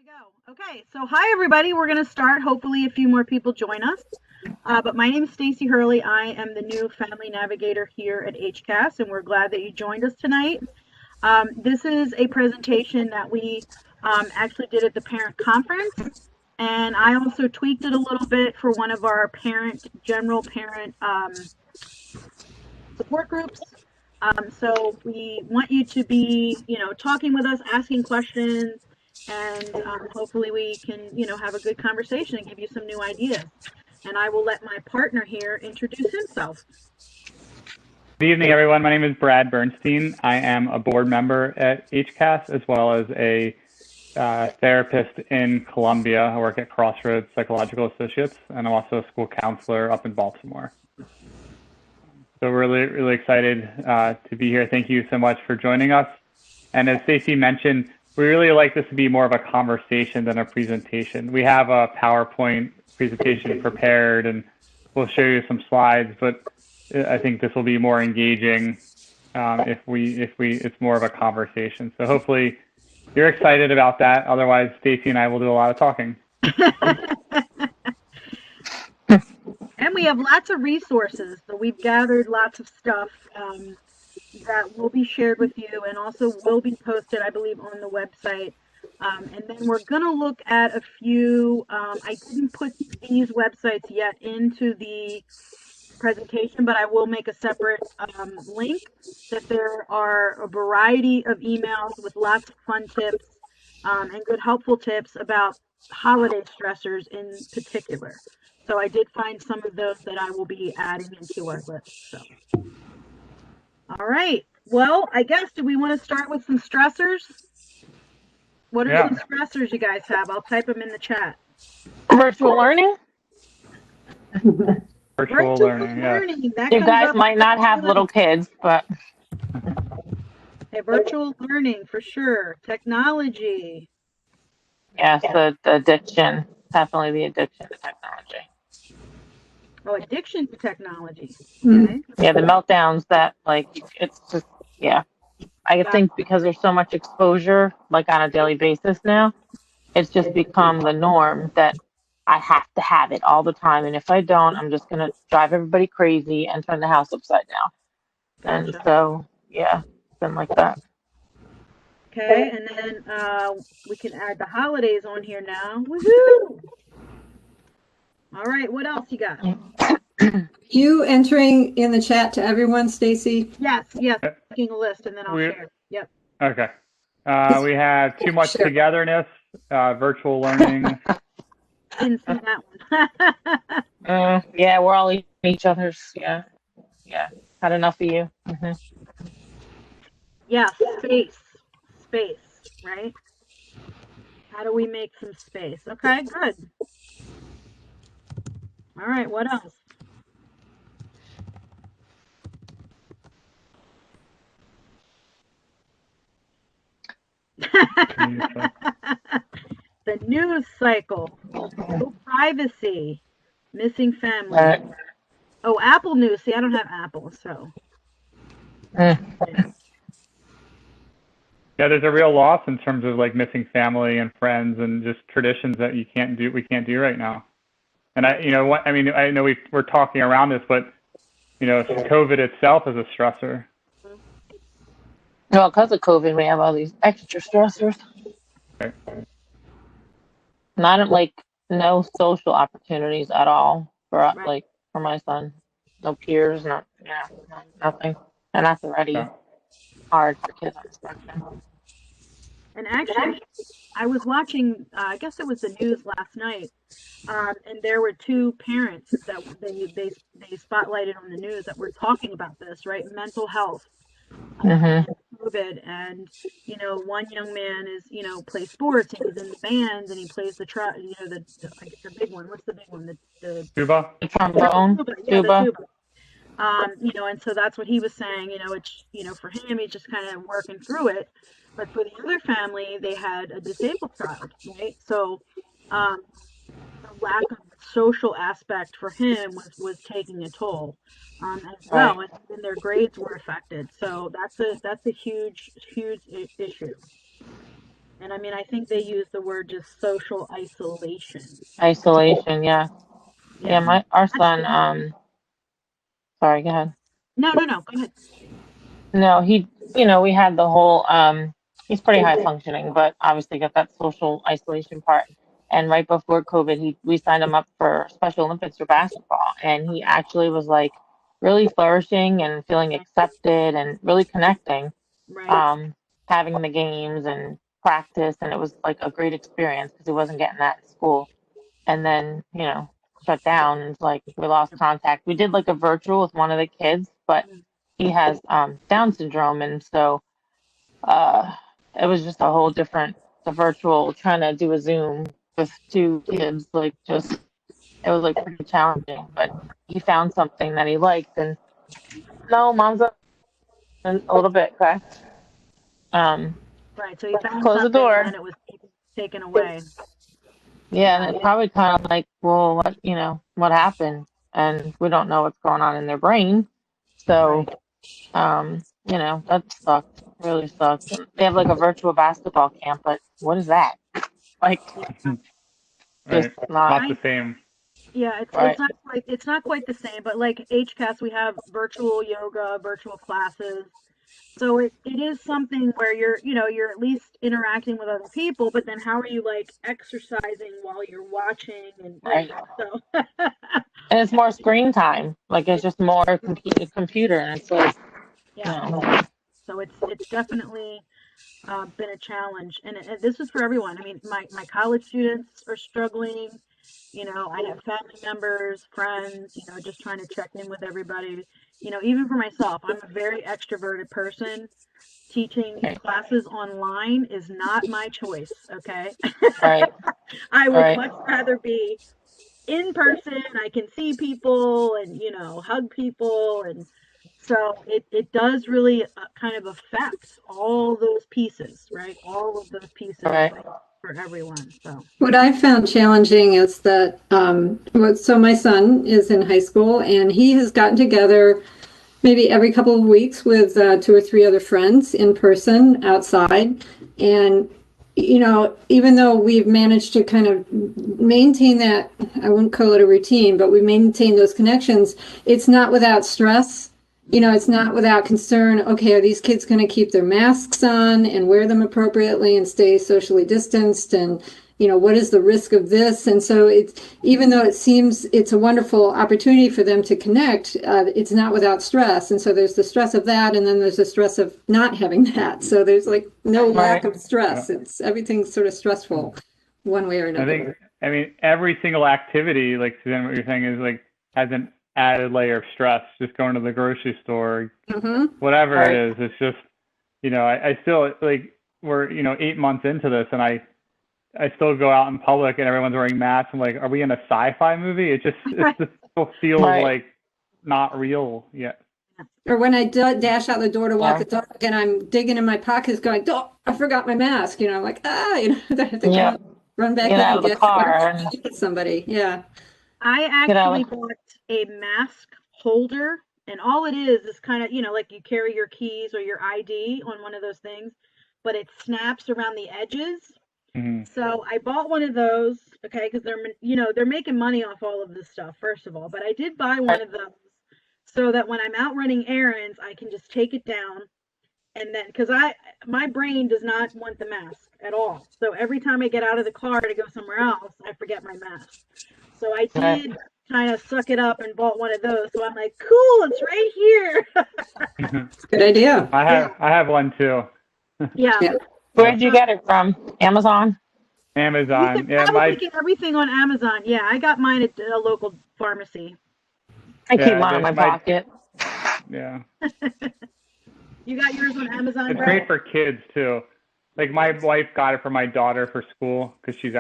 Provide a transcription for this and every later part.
go. Okay, so hi everybody. We're going to start. Hopefully a few more people join us. But my name is Stacy Hurley. I am the new Family Navigator here at HCAS, and we're glad that you joined us tonight. This is a presentation that we actually did at the parent conference, and I also tweaked it a little bit for one of our general parent support groups. So we want you to be, talking with us, asking questions, and hopefully we can, have a good conversation and give you some new ideas. And I will let my partner here introduce himself. Good evening, everyone. My name is Brad Bernstein. I am a board member at HCAS as well as a therapist in Columbia. I work at Crossroads Psychological Associates, and I'm also a school counselor up in Baltimore. So we're really excited to be here. Thank you so much for joining us. And as Stacy mentioned, we really like this to be more of a conversation than a presentation. We have a PowerPoint presentation prepared, and we'll show you some slides, but I think this will be more engaging if it's more of a conversation. So hopefully you're excited about that. Otherwise, Stacy and I will do a lot of talking. And we have lots of resources. So we've gathered lots of stuff that will be shared with you and also will be posted, I believe, on the website. And then we're going to look at a few, I didn't put these websites yet into the presentation, but I will make a separate link that there are a variety of emails with lots of fun tips and good helpful tips about holiday stressors in particular. So I did find some of those that I will be adding into our list. So, all right. Well, I guess, do we want to start with some stressors? What are some stressors you guys have? I'll type them in the chat. Virtual learning? Virtual learning, yeah. You guys might not have little kids, but... Okay, virtual learning, for sure. Technology. Yes, the addiction. Definitely the addiction to technology. Oh, addiction to technology. Okay. Yeah, the meltdowns that, it's just, yeah. I think because there's so much exposure, on a daily basis now, it's just become the norm that I have to have it all the time. And if I don't, I'm just going to drive everybody crazy and turn the house upside down. Gotcha. And so, yeah, it's been like that. Okay, and then we can add the holidays on here now. Woohoo! All right, what else you got? You entering in the chat to everyone, Stacy? Yes, making a list, and then I'll share. Yep. Okay. We have too much togetherness, virtual learning. Didn't see that one. Yeah, we're all each other's. Yeah. Had enough of you. Yeah, space, right? How do we make some space? Okay, good. All right, what else? The news cycle. No privacy. Missing family. Oh, Apple News. See, I don't have Apple, so. Yeah, there's a real loss in terms of missing family and friends and just traditions that we can't do right now. And I know we're talking around this, but COVID itself is a stressor. Well, because of COVID, we have all these extra stressors. Okay. Not no social opportunities at all for for my son. No peers, nothing. And that's already hard for kids on the spectrum. And actually, I was watching, I guess it was the news last night, and there were two parents that they spotlighted on the news that were talking about this, right? Mental health, COVID, and one young man plays sports and he's in the bands and he plays the big one. What's the big one? The tuba. The trombone. Yeah, the tuba. And so that's what he was saying. It's for him, he's just kind of working through it. But for the other family, they had a disabled child, right? So the lack of social aspect for him was taking a toll as well, and their grades were affected. So that's a huge issue. And I mean, I think they use the word just social isolation. Isolation, yeah. Yeah, Yeah. our That's son, sorry, go ahead. no, no, no. Go ahead. No, we had the whole, he's pretty high functioning, but obviously got that social isolation part. And right before COVID, we signed him up for Special Olympics for basketball, and he actually was like really flourishing and feeling accepted and really connecting, Right. um, having the games and practice, and it was like a great experience because he wasn't getting that in school. And then, shut down, and it's like we lost contact. We did like a virtual with one of the kids, but he has Down syndrome, and so it was just a whole different the virtual trying to do a Zoom with two kids, like just it was like pretty challenging, but he found something that he liked. And no, mom's up in a little bit, okay? Um, Right. So you found close the something and door. then it was taken away. Yeah, Yeah. and it's probably kind of like, well, what happened? And we don't know what's going on in their brain. So, Right. that sucked, really sucked. And they have like a virtual basketball camp, but what is that? Like, just Right. not Not the same. Yeah, right, it's not quite the same, but like HCAS, we have virtual yoga, virtual classes. So it is something where you're at least interacting with other people, but then how are you like exercising while you're watching and right. so And it's more screen time. Like, it's just more computer, and it's like, you yeah. know, So it's definitely been a challenge, and this is for everyone. I mean, my college students are struggling. I have family members, friends, just trying to check in with everybody. Even for myself, I'm a very extroverted person. Teaching right, classes online is not my choice, okay? right, I would right, much rather be in person. I can see people and, hug people. And so it does really kind of affect all those pieces, right? All of those pieces right, for everyone. So, What I found challenging is that, so my son is in high school and he has gotten together maybe every couple of weeks with two or three other friends in person outside. And, even though we've managed to kind of maintain that, I wouldn't call it a routine, but we maintain those connections, it's not without stress. It's not without concern. Okay, are these kids going to keep their masks on and wear them appropriately and stay socially distanced? And what is the risk of this? And so it's, even though it seems it's a wonderful opportunity for them to connect, it's not without stress. And so there's the stress of that, and then there's the stress of not having that. So there's like no lack right, of stress. It's everything's sort of stressful one way or I another. think, I mean, every single activity, like Suzanne, what you're saying is like has an added layer of stress. Just going to the grocery store, whatever right. it is, it's just, I still like we're 8 months into this, and I still go out in public and everyone's wearing masks. I'm like, are we in a sci-fi movie? It just still feels Right. like not real yet. Or when I dash out the door to walk Yeah. the dog and I'm digging in my pockets going, oh, I forgot my mask. I'm like, I have to Yeah. run back Get in out and of the get it. car and With somebody. Yeah. I get out actually of the bought a mask holder, and all it is kind of, like you carry your keys or your ID on one of those things, but it snaps around the edges. Mm-hmm. So I bought one of those, okay, because they're making money off all of this stuff, first of all. But I did buy one right, of those so that when I'm out running errands, I can just take it down, and then because my brain does not want the mask at all. So every time I get out of the car to go somewhere else, I forget my mask. So I right. did kind of suck it up and bought one of those. So I'm like, cool, it's right here. Good idea. I have one too. Yeah. Yeah. Where'd you get it from? Amazon? You Amazon. can Yeah, probably get everything on Amazon. Yeah, I got mine at a local pharmacy. I keep mine in my pocket. Yeah. You got yours on Amazon, It's Brett? great for kids too. Like my wife got it for my daughter for school because she's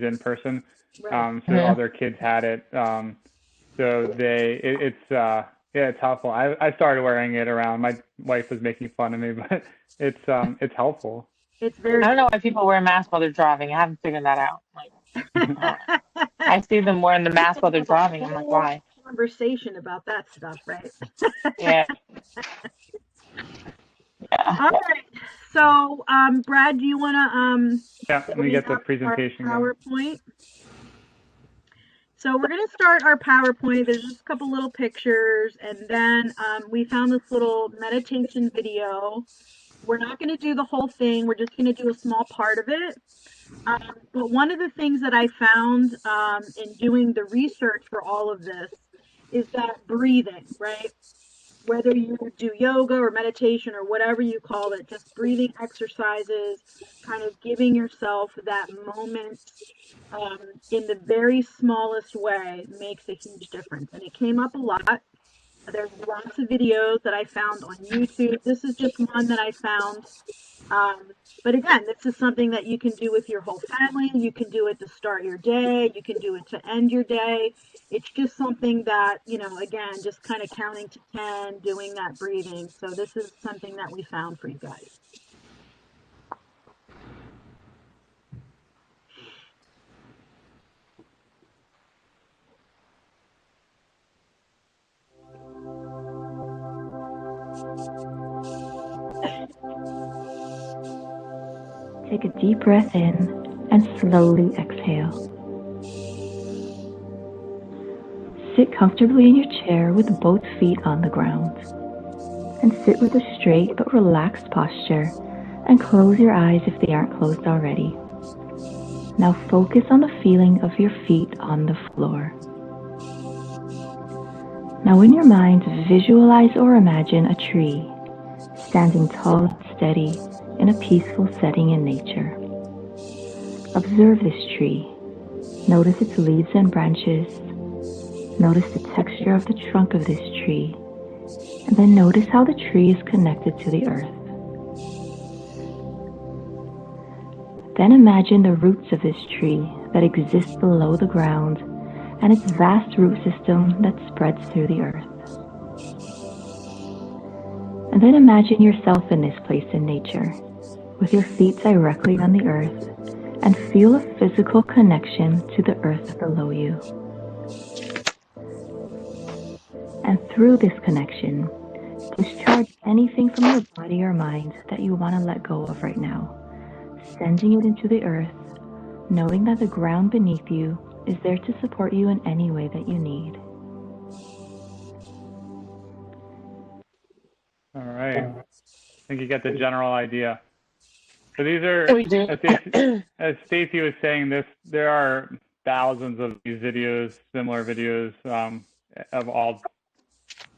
in person. Right. So all their kids had it. So it's helpful. I started wearing it around. My wife was making fun of me, but it's helpful. It's I very don't know why people wear masks while they're driving. I haven't figured that out. Like, I see them wearing the mask while they're driving. I'm like, why? Conversation about that stuff, right? Yeah. Yeah. All right. So, Brad, do you want to Yeah, let me get the presentation going. PowerPoint? So we're going to start our PowerPoint. There's just a couple little pictures, and then we found this little meditation video. We're not going to do the whole thing. We're just going to do a small part of it. But one of the things that I found in doing the research for all of this is that breathing, right? Whether you do yoga or meditation or whatever you call it, just breathing exercises, kind of giving yourself that moment in the very smallest way makes a huge difference. And it came up a lot. There's lots of videos that I found on YouTube. This is just one that I found. But again, this is something that you can do with your whole family. You can do it to start your day. You can do it to end your day. It's just something that, again, just kind of counting to 10, doing that breathing. So this is something that we found for you guys. Take a deep breath in and slowly exhale. Sit comfortably in your chair with both feet on the ground. And sit with a straight but relaxed posture and close your eyes if they aren't closed already. Now focus on the feeling of your feet on the floor. Now in your mind, visualize or imagine a tree standing tall and steady in a peaceful setting in nature. Observe this tree. Notice its leaves and branches. Notice the texture of the trunk of this tree. And then notice how the tree is connected to the earth. Then imagine the roots of this tree that exist below the ground and its vast root system that spreads through the earth. And then imagine yourself in this place in nature, with your feet directly on the earth, and feel a physical connection to the earth below you. And through this connection, discharge anything from your body or mind that you want to let go of right now, sending it into the earth, knowing that the ground beneath you is there to support you in any way that you need. All right. I think you get the general idea. So these are, as Stacy was saying, there are thousands of these videos, similar videos of all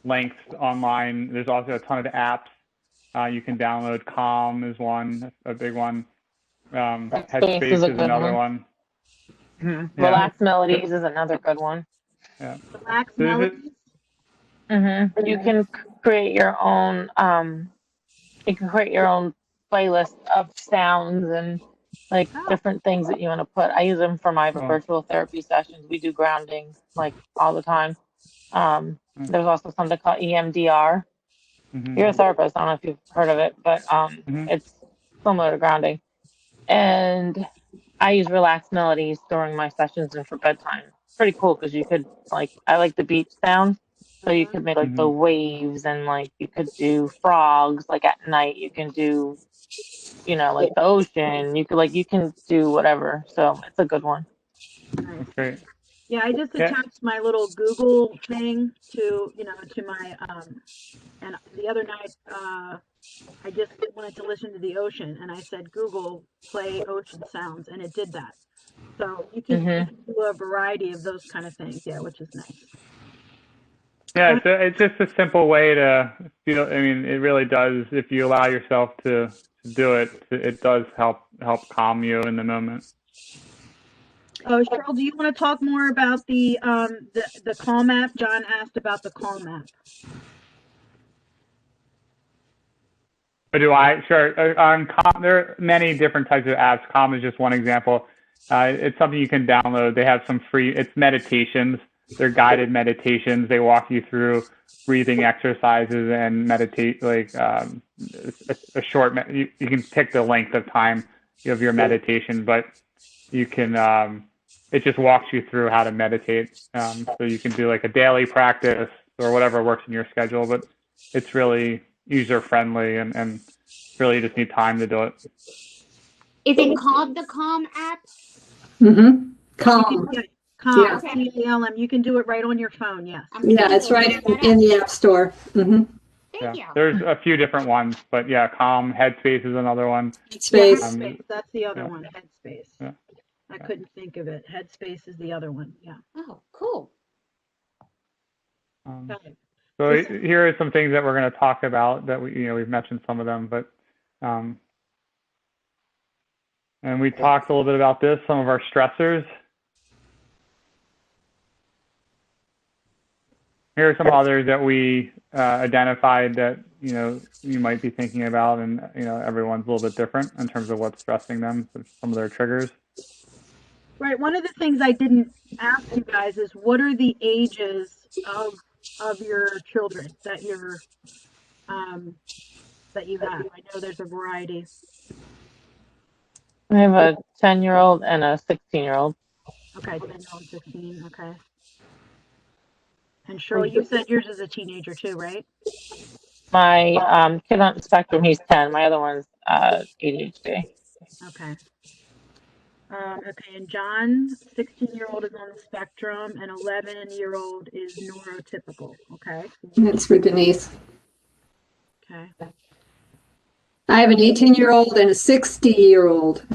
lengths online. There's also a ton of apps you can download. Calm is one, a big one. Headspace is another one. Mm-hmm. Yeah. Relax Melodies is another good one. Yeah. Relax Melodies. Mm-hmm. You can create your own. You can create your own playlist of sounds and different things that you want to put. I use them for my virtual therapy sessions. We do grounding all the time. There's also something called EMDR. Mm-hmm. You're a therapist. I don't know if you've heard of it, but it's similar to grounding. And I use relaxed melodies during my sessions and for bedtime. It's pretty cool because you could I like the beach sound. So you could make the waves and you could do frogs at night. You can do, the ocean. You could you can do whatever. So it's a good one. Nice. Great. Yeah, I just attached my little Google thing to my and the other night I just wanted to listen to the ocean and I said Google play ocean sounds and it did that. So you can do a variety of those kind of things, which is nice. Yeah, it's just a simple way to feel. I mean, it really does. If you allow yourself to do it, it does help calm you in the moment. Oh, Cheryl, do you want to talk more about the Calm app? John asked about the Calm app. Do I? Sure. On Calm, there are many different types of apps. Calm is just one example. It's something you can download. They have some free. It's meditations. They're guided meditations. They walk you through breathing exercises and meditate a short. You can pick the length of time of your meditation, but you can. It just walks you through how to meditate. So you can do a daily practice or whatever works in your schedule. But it's really user friendly and really just need time to do it. Is it called the Calm app? Mm-hmm. Calm. Calm. Yeah. CALM. You can do it right on your phone. Yes. Yeah, it's right in the App Store. Mm-hmm. Thank you. There's a few different ones, but yeah, Calm, Headspace is another one. Headspace. Headspace. That's the other one. Headspace. Yeah. I couldn't think of it. Headspace is the other one. Yeah. Oh, cool. Okay. So here are some things that we're going to talk about that we've mentioned some of them, but and we talked a little bit about this, some of our stressors. Here are some others that we identified that you might be thinking about, and everyone's a little bit different in terms of what's stressing them, so some of their triggers. Right. One of the things I didn't ask you guys is what are the ages of your children that you have? I know there's a variety. I have a 10-year-old and a 16-year-old. Okay, 10-year-old, 16. Okay. And Shirley, you said yours is a teenager too, right? My kid on the spectrum, he's 10. My other one's ADHD. Okay. Okay, and John, 16-year-old, is on the spectrum, and 11-year-old is neurotypical. Okay. That's for Denise. Okay. I have an 18-year-old and a 60-year-old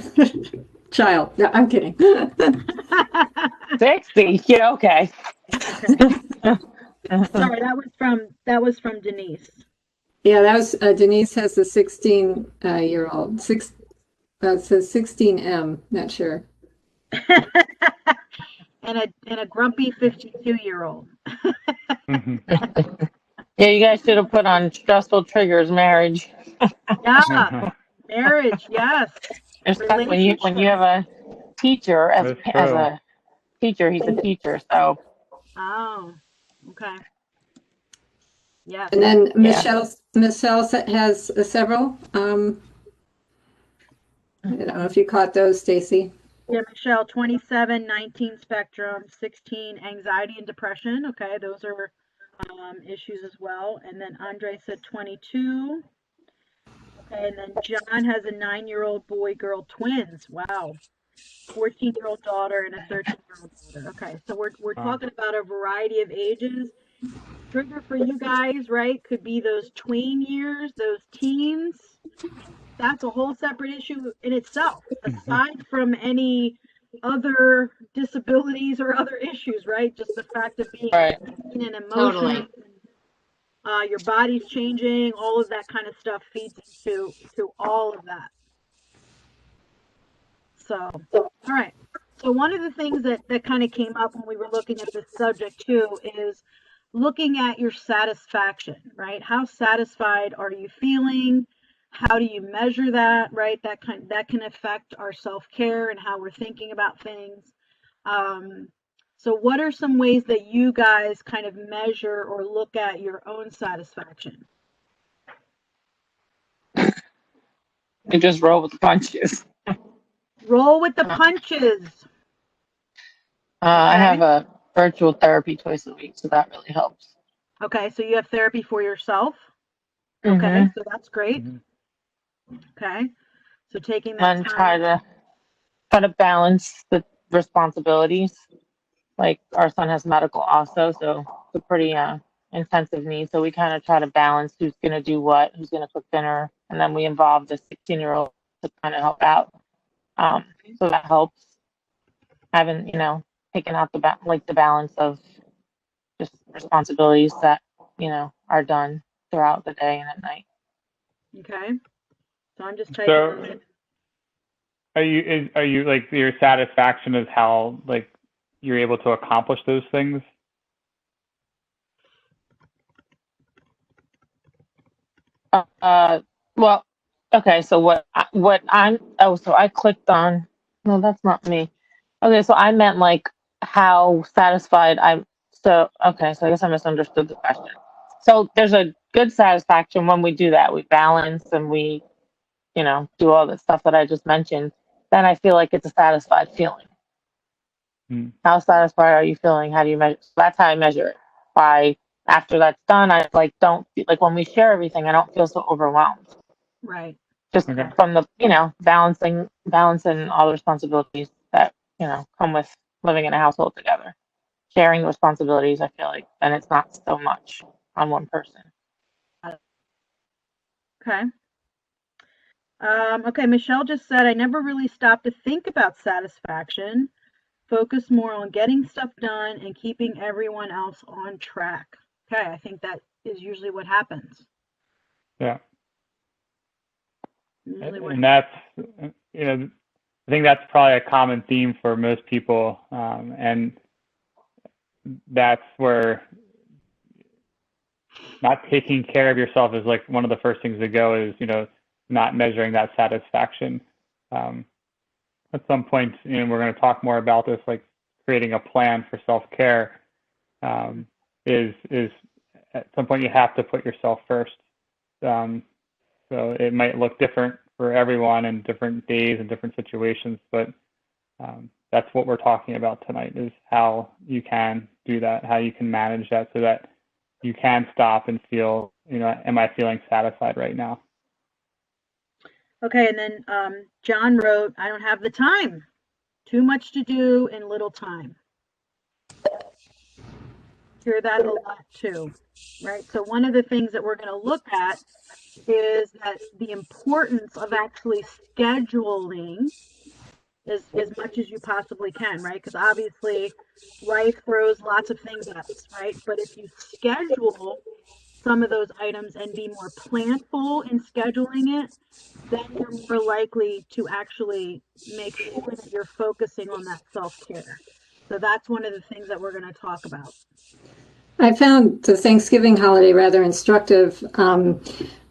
child. No, I'm kidding. 60? Yeah, okay. Sorry, that was from Denise. Yeah, that was Denise has a 16-year-old. It says 16M. Not sure. and a grumpy 52-year-old. Yeah, you guys should have put on stressful triggers, marriage. Yeah, marriage. Yes. When you have a teacher as a teacher, he's a teacher. So. Oh, okay. Yeah. And then Michelle has several. I don't know if you caught those, Stacy. Yeah, Michelle, 27, 19 spectrum, 16 anxiety and depression. Okay, those are issues as well. And then Andre said 22. Okay, and then John has a 9-year-old boy-girl twins. Wow. 14-year-old daughter and a 13-year-old daughter. Okay, so we're talking about a variety of ages. Trigger for you guys, right, could be those tween years, those teens. That's a whole separate issue in itself, aside from any other disabilities or other issues, right? Just the fact of being in an emotion, Totally. Your body's changing, all of that kind of stuff feeds into all of that. So, all right. So one of the things that kind of came up when we were looking at this subject too is looking at your satisfaction, right? How satisfied are you feeling? How do you measure that, right? That can affect our self-care and how we're thinking about things. So what are some ways that you guys kind of measure or look at your own satisfaction? You just roll with the punches. Roll with the punches. I have a virtual therapy twice a week, so that really helps. Okay, so you have therapy for yourself. Mm-hmm. Okay, so that's great. Okay, so taking that and time. try to balance the responsibilities. Like our son has medical also, so it's a pretty intensive need. So we kind of try to balance who's going to do what, who's going to cook dinner, and then we involve the 16-year-old to kind of help out. So that helps. Having taken out the balance of just responsibilities that are done throughout the day and at night. Okay, so I'm just typing. So, are you like your satisfaction is how like you're able to accomplish those things? Well, okay. So so I clicked on. No, that's not me. Okay, so I meant like how satisfied I'm. So okay, so I guess I misunderstood the question. So there's a good satisfaction when we do that. We balance and we, do all the stuff that I just mentioned. Then I feel like it's a satisfied feeling. How satisfied are you feeling? How do you measure? So that's how I measure it. After that's done, I don't when we share everything, I don't feel so overwhelmed. Right. Just from the, balancing all the responsibilities that, come with living in a household together. Sharing the responsibilities, I feel like, and it's not so much on one person. Okay. Okay, Michelle just said, I never really stopped to think about satisfaction. Focus more on getting stuff done and keeping everyone else on track. Okay, I think that is usually what happens. Yeah. Usually And that's, I think that's probably a common theme for most people. And that's where not taking care of yourself is like one of the first things to go is, not measuring that satisfaction. At some point, we're going to talk more about this, like creating a plan for self-care is at some point you have to put yourself first. So it might look different for everyone in different days and different situations, but that's what we're talking about tonight is how you can do that, how you can manage that so that you can stop and feel, am I feeling satisfied right now? Okay, and then John wrote, I don't have the time. Too much to do in little time. Hear that a lot too, right? So one of the things that we're going to look at is that the importance of actually scheduling as much as you possibly can, right? Because obviously life throws lots of things at us, right? But if you schedule some of those items and be more planful in scheduling it, then you're more likely to actually make sure that you're focusing on that self-care. So that's one of the things that we're going to talk about. I found the Thanksgiving holiday rather instructive.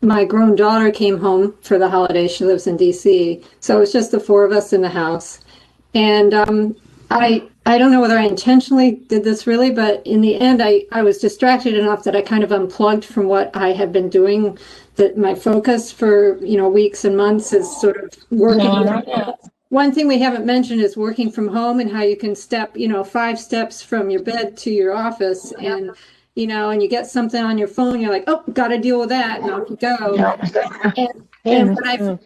My grown daughter came home for the holiday. She lives in DC. So it was just the four of us in the house. And I don't know whether I intentionally did this really, but in the end, I was distracted enough that I kind of unplugged from what I had been doing. That my focus for, weeks and months is sort of working. One thing we haven't mentioned is working from home and how you can step, 5 steps from your bed to your office and, and you get something on your phone, you're like, oh, got to deal with that, and off you go. And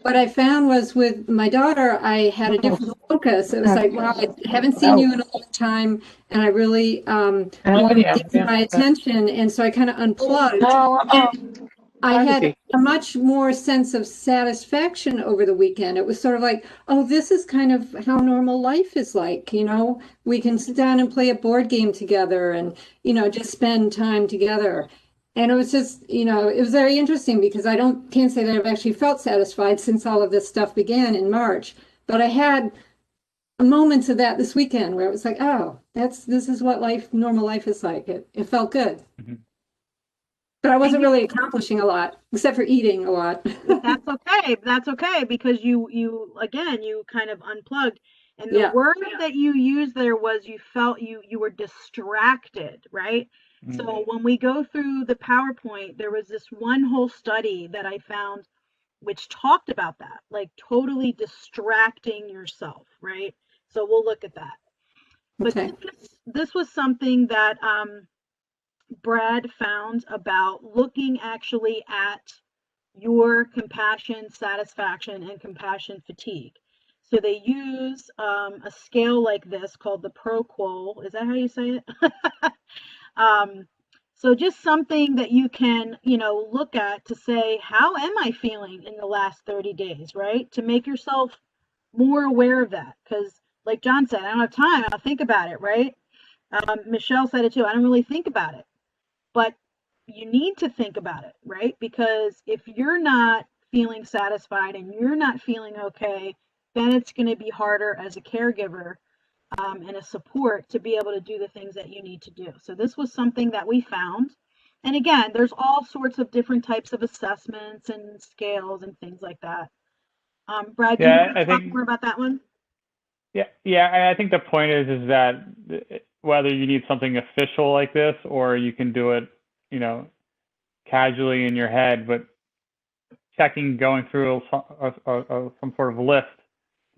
what I found was with my daughter, I had a different focus. It was like, wow, I haven't seen you in a long time, and I really want to give my attention. And so I kind of unplugged. And I had a much more sense of satisfaction over the weekend. It was sort of like, oh, this is kind of how normal life is like, we can sit down and play a board game together and, just spend time together. And it was just, it was very interesting because can't say that I've actually felt satisfied since all of this stuff began in March, but I had moments of that this weekend where it was like, oh, this is what normal life is like. It felt good. Mm-hmm. But I wasn't really accomplishing a lot, except for eating a lot. That's okay. That's okay because you kind of unplugged. And the word that you used there was you felt you were distracted, right? Mm-hmm. So when we go through the PowerPoint, there was this one whole study that I found which talked about that, like totally distracting yourself, right? So we'll look at that. Okay. But this was something that Brad found about looking actually at your compassion, satisfaction, and compassion fatigue. So they use a scale like this called the ProQoL. Is that how you say it? So just something that you can, look at to say, how am I feeling in the last 30 days, right? To make yourself more aware of that. Because like John said, I don't have time. I'll think about it, right? Michelle said it too. I don't really think about it. But you need to think about it, right? Because if you're not feeling satisfied and you're not feeling okay, then it's going to be harder as a caregiver and a support to be able to do the things that you need to do. So this was something that we found. And again, there's all sorts of different types of assessments and scales and things like that. Brad, do you want to talk more about that one? Yeah. I think the point is that whether you need something official like this or you can do it, casually in your head, but going through some sort of list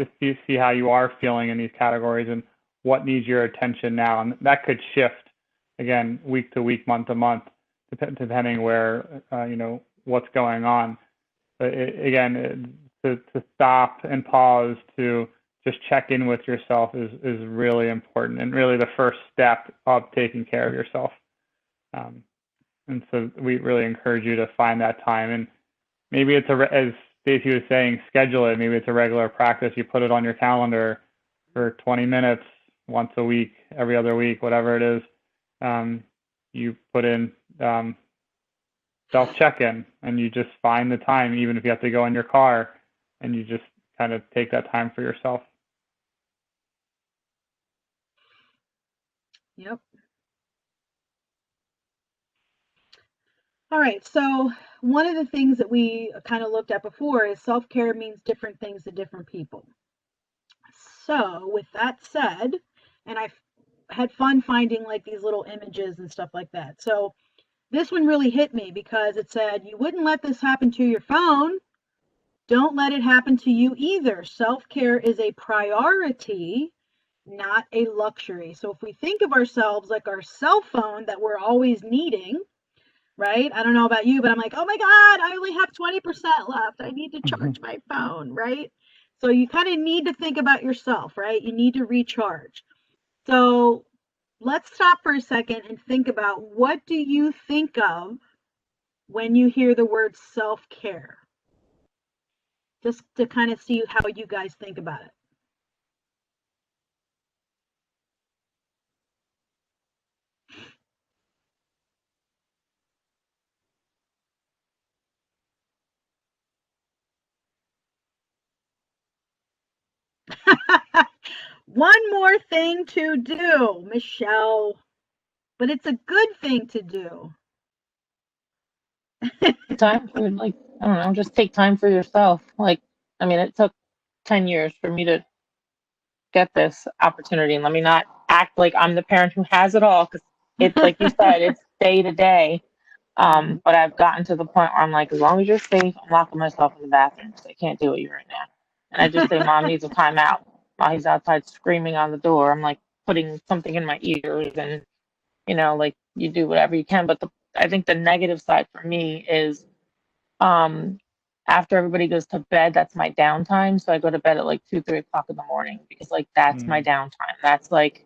to see how you are feeling in these categories and what needs your attention now. And that could shift, again, week to week, month to month, depending where, what's going on. But to stop and pause to just check in with yourself is really important, and really the first step of taking care of yourself. And so we really encourage you to find that time. And maybe it's as Stacy was saying, schedule it. Maybe it's a regular practice. You put it on your calendar for 20 minutes once a week, every other week, whatever it is. You put in self-check-in, and you just find the time, even if you have to go in your car, and you just kind of take that time for yourself. Yep. All right, so one of the things that we kind of looked at before is self-care means different things to different people. So with that said, and I had fun finding like these little images and stuff like that. So this one really hit me because it said, you wouldn't let this happen to your phone. Don't let it happen to you either. Self-care is a priority, not a luxury. So if we think of ourselves like our cell phone that we're always needing, right? I don't know about you, but I'm like, oh my God, I only have 20% left. I need to charge my phone, right? So you kind of need to think about yourself, right? You need to recharge. So let's stop for a second and think about, what do you think of when you hear the word self-care? Just to kind of see how you guys think about it. One more thing to do, Michelle, but it's a good thing to do. Time for, like, I don't know, just take time for yourself. Like, I mean, it took 10 years for me to get this opportunity, and let me not act like I'm the parent who has it all, because it's like you said, it's day to day. But I've gotten to the point where I'm like, as long as you're safe, I'm locking myself in the bathroom because I can't deal with you right now. And I just say, Mom needs a timeout. While he's outside screaming on the door, I'm like putting something in my ears, and like, you do whatever you can. But I think the negative side for me is, after everybody goes to bed, that's my downtime. So I go to bed at like 2, 3 o'clock in the morning, because like that's my downtime. That's like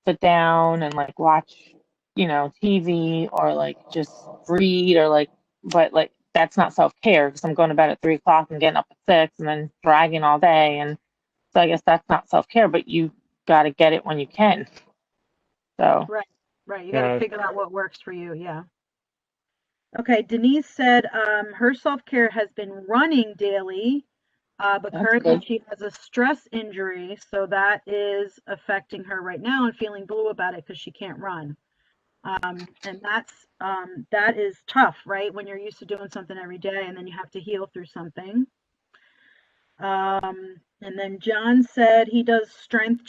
sit down and like watch, TV, or like just read, or like, but like that's not self-care, because I'm going to bed at 3 o'clock and getting up at 6 and then dragging all day. And so I guess that's not self-care, but you got to get it when you can. So right. You got to figure out what works for you. Yeah. Okay. Denise said her self-care has been running daily, but currently she has a stress injury, so that is affecting her right now, and feeling blue about it because she can't run. And that is tough, right? When you're used to doing something every day and then you have to heal through something. And then John said he does strength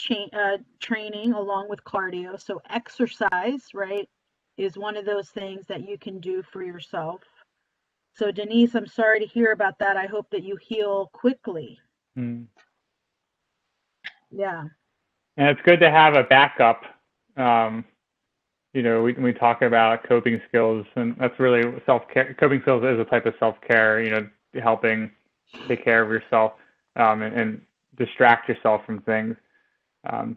training along with cardio. So exercise, right, is one of those things that you can do for yourself. So Denise, I'm sorry to hear about that. I hope that you heal quickly. Yeah. And it's good to have a backup. We talk about coping skills, and that's really self-care. Coping skills is a type of self-care, helping take care of yourself and distract yourself from things.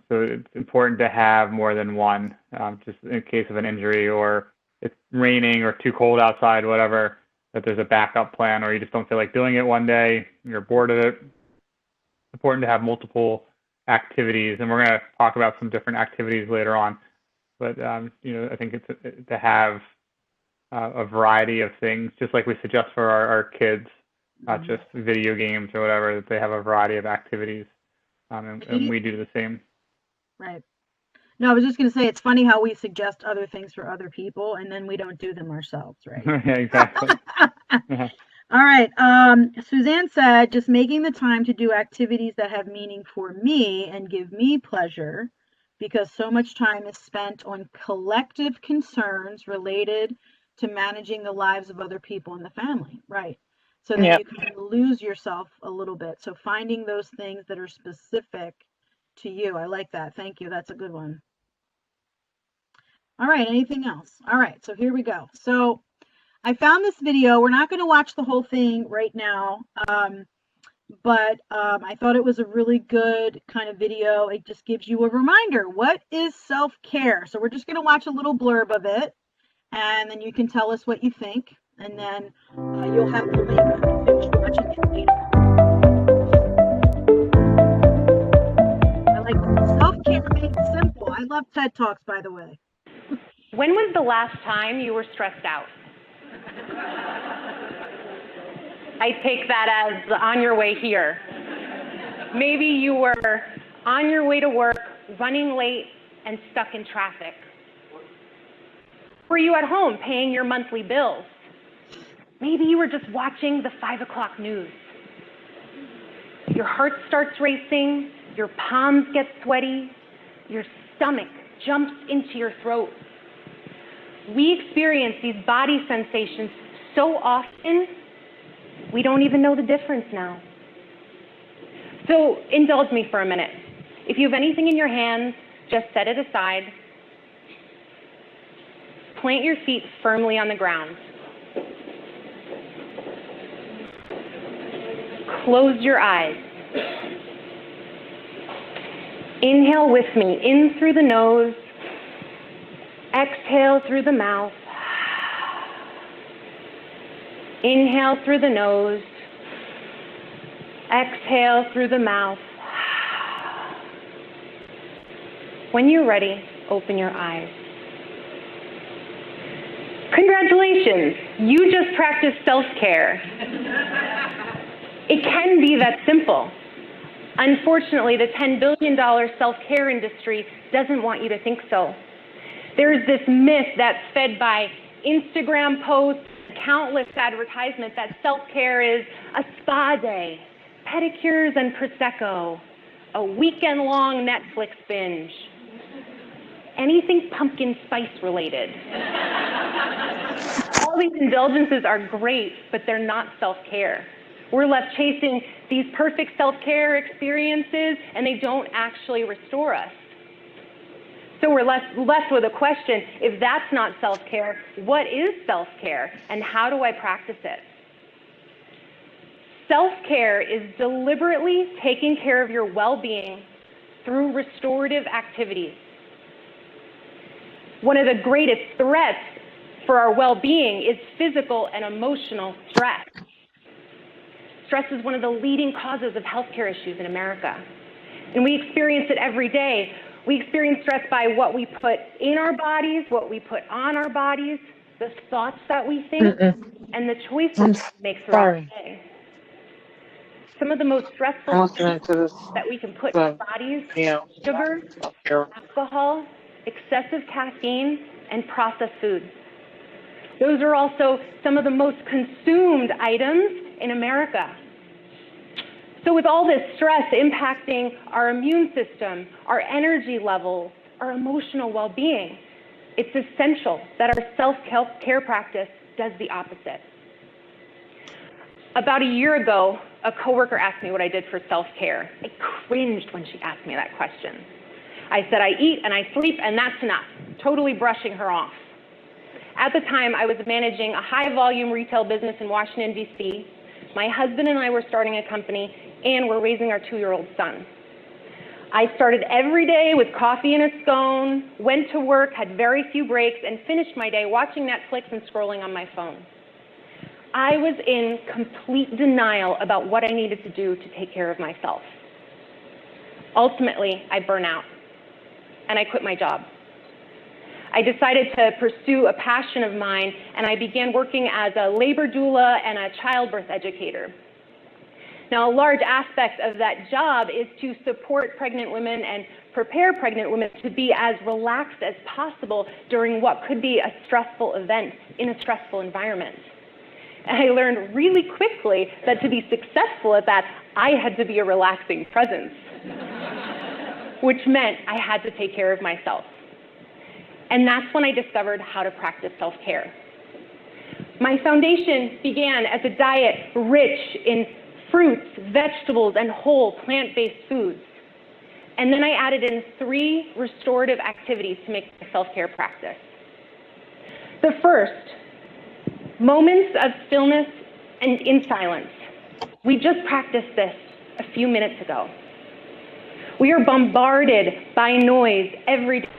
So it's important to have more than one, just in case of an injury, or it's raining or too cold outside, whatever, that there's a backup plan, or you just don't feel like doing it one day, you're bored of it. It's important to have multiple activities, and we're going to talk about some different activities later on. But, I think it's to have a variety of things, just like we suggest for our kids, not just video games or whatever, that they have a variety of activities, and we do the same. Right. No, I was just going to say, it's funny how we suggest other things for other people, and then we don't do them ourselves, right? Yeah, exactly. All right. Suzanne said, just making the time to do activities that have meaning for me and give me pleasure, because so much time is spent on collective concerns related to managing the lives of other people in the family, right? So then you can lose yourself a little bit. So finding those things that are specific to you. I like that. Thank you. That's a good one. All right. Anything else? All right. So here we go. So I found this video. We're not going to watch the whole thing right now, but I thought it was a really good kind of video. It just gives you a reminder. What is self-care? So we're just going to watch a little blurb of it, and then you can tell us what you think, and then you'll have the link to finish watching it later. I like self-care made simple. I love TED Talks, by the way. When was the last time you were stressed out? I take that as on your way here. Maybe you were on your way to work, running late, and stuck in traffic. Were you at home paying your monthly bills? Maybe you were just watching the 5 o'clock news. Your heart starts racing, your palms get sweaty, your stomach jumps into your throat. We experience these body sensations so often, we don't even know the difference now. So indulge me for a minute. If you have anything in your hands, just set it aside. Plant your feet firmly on the ground. Close your eyes. Inhale with me, in through the nose. Exhale through the mouth. Inhale through the nose. Exhale through the mouth. When you're ready, open your eyes. Congratulations, you just practiced self-care. It can be that simple. Unfortunately, the $10 billion self-care industry doesn't want you to think so. There's this myth that's fed by Instagram posts, countless advertisements that self-care is a spa day, pedicures and Prosecco, a weekend-long Netflix binge, anything pumpkin spice related. All these indulgences are great, but they're not self-care. We're left chasing these perfect self-care experiences, and they don't actually restore us. So we're left with a question: if that's not self-care, what is self-care, and how do I practice it? Self-care is deliberately taking care of your well-being through restorative activities. One of the greatest threats for our well-being is physical and emotional stress. Stress is one of the leading causes of healthcare issues in America, and we experience it every day. We experience stress by what we put in our bodies, what we put on our bodies, the thoughts that we think, and the choices we make throughout the day. Some of the most stressful things that we can put in our bodies: sugar, alcohol, excessive caffeine, and processed foods. Those are also some of the most consumed items in America. So with all this stress impacting our immune system, our energy levels, our emotional well-being, it's essential that our self-care practice does the opposite. About a year ago, a coworker asked me what I did for self-care. I cringed when she asked me that question. I said, I eat and I sleep, and that's enough, totally brushing her off. At the time, I was managing a high-volume retail business in Washington, D.C. My husband and I were starting a company, and we're raising our 2-year-old son. I started every day with coffee and a scone, went to work, had very few breaks, and finished my day watching Netflix and scrolling on my phone. I was in complete denial about what I needed to do to take care of myself. Ultimately, I burned out, and I quit my job. I decided to pursue a passion of mine, and I began working as a labor doula and a childbirth educator. Now, a large aspect of that job is to support pregnant women and prepare pregnant women to be as relaxed as possible during what could be a stressful event in a stressful environment. And I learned really quickly that to be successful at that, I had to be a relaxing presence, which meant I had to take care of myself. And that's when I discovered how to practice self-care. My foundation began as a diet rich in fruits, vegetables, and whole plant-based foods. And then I added in 3 restorative activities to make my self-care practice. The first Moments of stillness and in silence. We just practiced this a few minutes ago. We are bombarded by noise every day.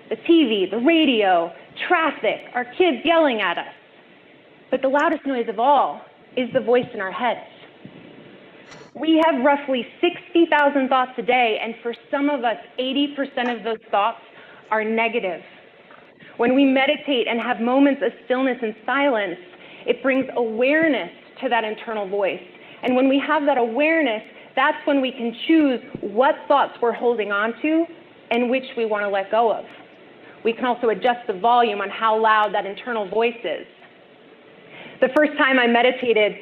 The TV, the radio, traffic, our kids yelling at us. But the loudest noise of all is the voice in our heads. We have roughly 60,000 thoughts a day, and for some of us, 80% of those thoughts are negative. When we meditate and have moments of stillness and silence, it brings awareness to that internal voice. And when we have that awareness, that's when we can choose what thoughts we're holding on to and which we want to let go of. We can also adjust the volume on how loud that internal voice is. The first time I meditated,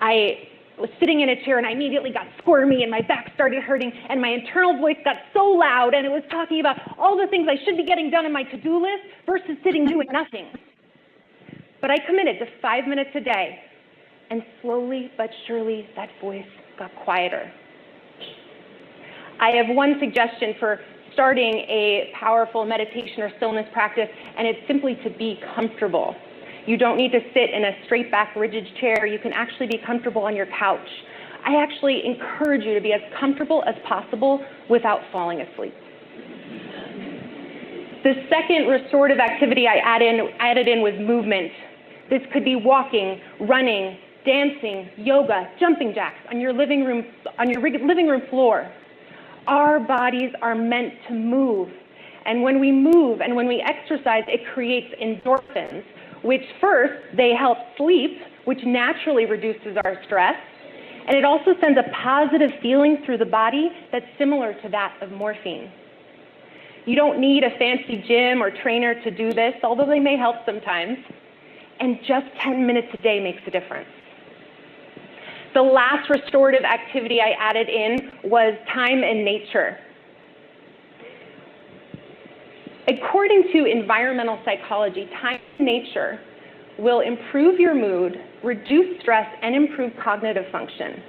I was sitting in a chair and I immediately got squirmy and my back started hurting and my internal voice got so loud and it was talking about all the things I should be getting done in my to-do list versus sitting doing nothing. But I committed to 5 minutes a day, and slowly but surely that voice got quieter. I have one suggestion for starting a powerful meditation or stillness practice, and it's simply to be comfortable. You don't need to sit in a straight back, rigid chair. You can actually be comfortable on your couch. I actually encourage you to be as comfortable as possible without falling asleep. The second restorative activity I added in was movement. This could be walking, running, dancing, yoga, jumping jacks on your living room floor. Our bodies are meant to move. And when we move and when we exercise, it creates endorphins, which first, they help sleep, which naturally reduces our stress. And it also sends a positive feeling through the body that's similar to that of morphine. You don't need a fancy gym or trainer to do this, although they may help sometimes. And just 10 minutes a day makes a difference. The last restorative activity I added in was time in nature. According to environmental psychology, time in nature will improve your mood, reduce stress, and improve cognitive function.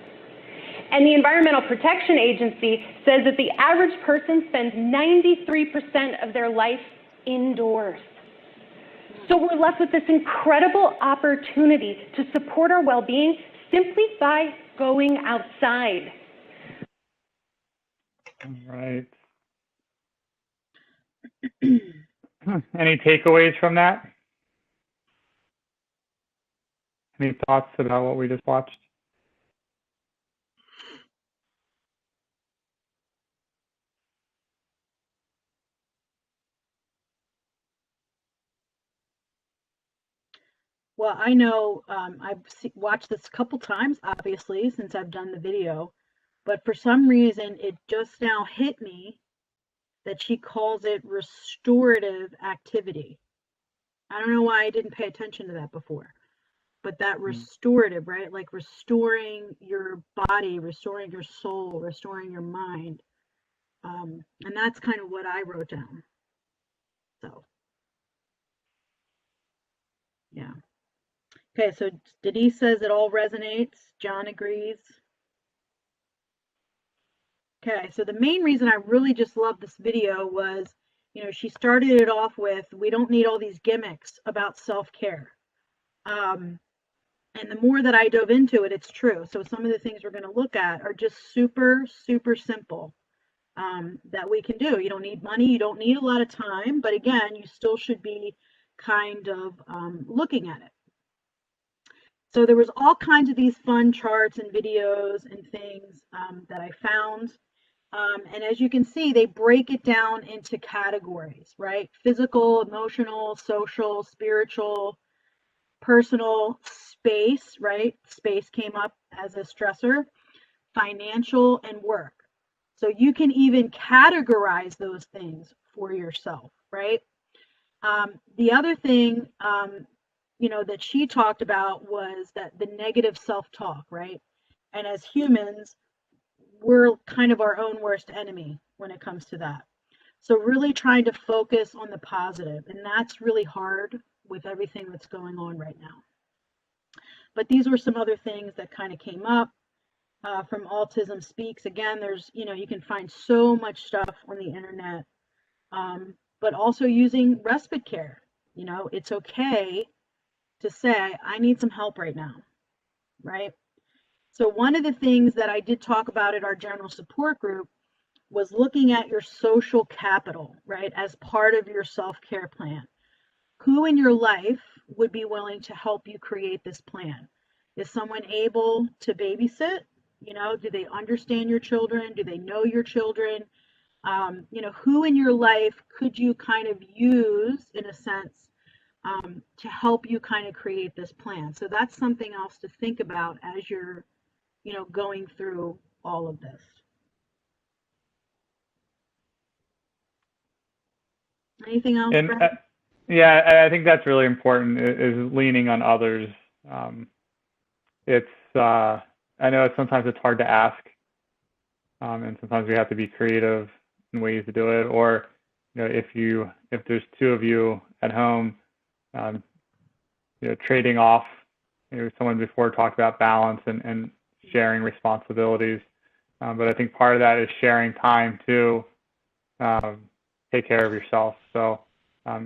And the Environmental Protection Agency says that the average person spends 93% of their life indoors. So we're left with this incredible opportunity to support our well-being simply by going outside. All right. Any takeaways from that? Any thoughts about what we just watched? Well, I know I've watched this a couple times, obviously, since I've done the video, but for some reason, it just now hit me that she calls it restorative activity. I don't know why I didn't pay attention to that before, but that restorative, right? Like restoring your body, restoring your soul, restoring your mind. And that's kind of what I wrote down. So, yeah. Okay, so Denise says it all resonates. John agrees. Okay, so the main reason I really just love this video was, you know, she started it off with, we don't need all these gimmicks about self-care. And the more that I dove into it, it's true. So some of the things we're going to look at are just super, super simple that we can do. You don't need money. You don't need a lot of time. But again, you still should be kind of looking at it. So there was all kinds of these fun charts and videos and things that I found. And as you can see, they break it down into categories, right? Physical, emotional, social, spiritual, personal, space, right? Space came up as a stressor, financial, and work. So you can even categorize those things for yourself, right? The other thing, you know, that she talked about was that the negative self-talk, right? And as humans, we're kind of our own worst enemy when it comes to that. So really trying to focus on the positive, and that's really hard with everything that's going on right now. But these were some other things that kind of came up from Autism Speaks. Again, there's, you know, you can find so much stuff on the internet, but also using respite care. You know, it's okay to say, I need some help right now, right? So one of the things that I did talk about at our general support group was looking at your social capital, right, as part of your self-care plan. Who in your life would be willing to help you create this plan? Is someone able to babysit? You know, do they understand your children? Do they know your children? You know, who in your life could you kind of use, in a sense, to help you kind of create this plan? So that's something else to think about as you're, you know, going through all of this. Anything else, And Brad? yeah, I think that's really important, is leaning on others. I know sometimes it's hard to ask, and sometimes we have to be creative in ways to do it. Or, you know, if there's two of you at home, you know, trading off. You know, someone before talked about balance and sharing responsibilities, but I think part of that is sharing time to take care of yourself. So I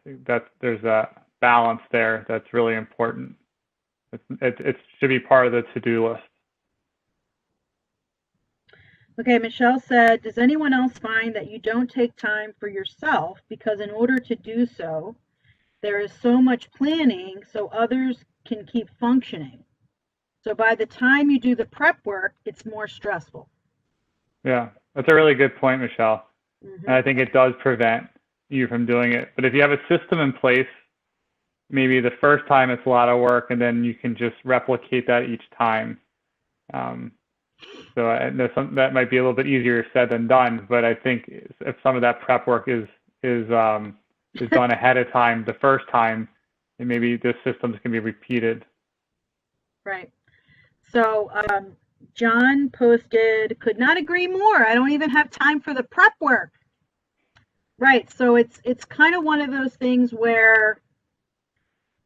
think that there's a balance there that's really important. It should be part of the to-do list. Okay, Michelle said, does anyone else find that you don't take time for yourself because in order to do so, there is so much planning so others can keep functioning? So by the time you do the prep work, it's more stressful. Yeah, that's a really good point, Michelle. Mm-hmm. And I think it does prevent you from doing it. But if you have a system in place, maybe the first time it's a lot of work, and then you can just replicate that each time. So I know that might be a little bit easier said than done, but I think if some of that prep work is done ahead of time the first time, and maybe the systems can be repeated. Right. So John posted, could not agree more. I don't even have time for the prep work. Right. So it's kind of one of those things where,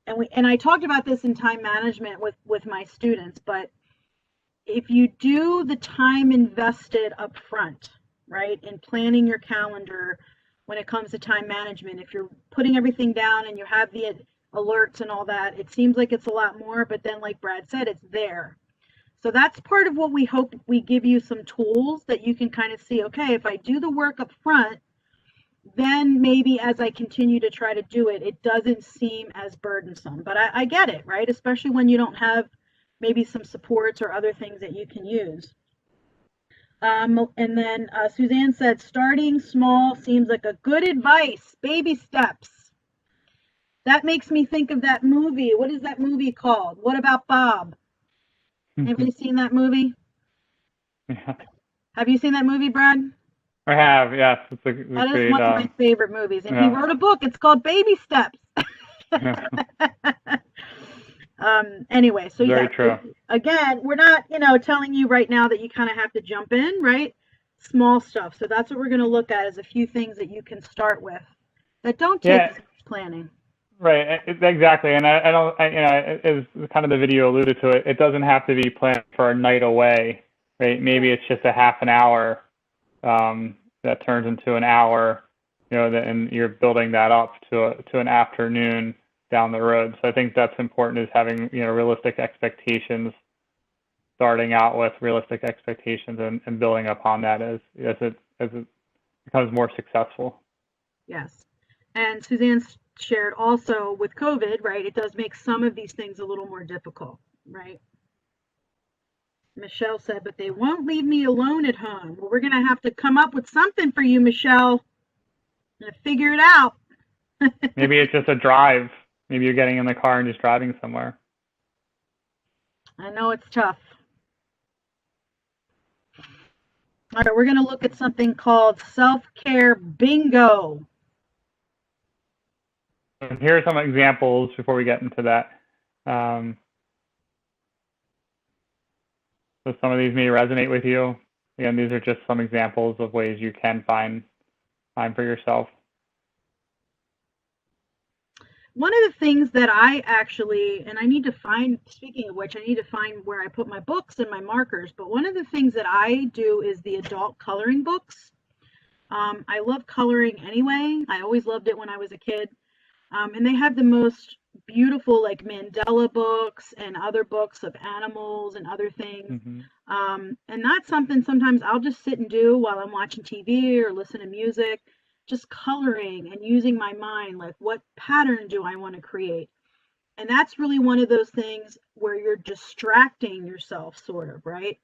and I talked about this in time management with my students, but if you do the time invested up front, right, in planning your calendar when it comes to time management, if you're putting everything down and you have the alerts and all that, it seems like it's a lot more, but then like Brad said, it's there. So that's part of what we hope. We give you some tools that you can kind of see, okay, if I do the work up front, then maybe as I continue to try to do it, it doesn't seem as burdensome. But I get it, right? Especially when you don't have maybe some supports or other things that you can use. And then Suzanne said, starting small seems like a good advice. Baby steps. That makes me think of that movie. What is that movie called? What About Bob? Anybody seen that movie? Yeah. Have you seen that movie, Brad? I have, yes. That is one of my favorite movies. And he wrote a book. It's called Baby Steps. Anyway, so very true. Again, we're not, telling you right now that you kind of have to jump in, right? Small stuff. So that's what we're going to look at, is a few things that you can start with that don't take as much planning. Right, exactly. And I don't, as kind of the video alluded to, it doesn't have to be planned for a night away, right? Maybe it's just a half an hour that turns into an hour, and you're building that up to an afternoon down the road. So I think that's important, is having, realistic expectations, starting out with realistic expectations and building upon that as it becomes more successful. Yes. And Suzanne shared also with COVID, right? It does make some of these things a little more difficult, right? Michelle said, but they won't leave me alone at home. Well, we're going to have to come up with something for you, Michelle. I'm going to figure it out. Maybe it's just a drive. Maybe you're getting in the car and just driving somewhere. I know it's tough. All right, we're going to look at something called self-care bingo. And here are some examples before we get into that. So some of these may resonate with you. Again, these are just some examples of ways you can find time for yourself. One of the things that I actually, and I need to find, speaking of which, I need to find where I put my books and my markers, but one of the things that I do is the adult coloring books. I love coloring anyway. I always loved it when I was a kid. And they have the most beautiful like Mandela books and other books of animals and other things. Mm-hmm. And that's something sometimes I'll just sit and do while I'm watching TV or listen to music, just coloring and using my mind, like what pattern do I want to create? And that's really one of those things where you're distracting yourself, sort of, right?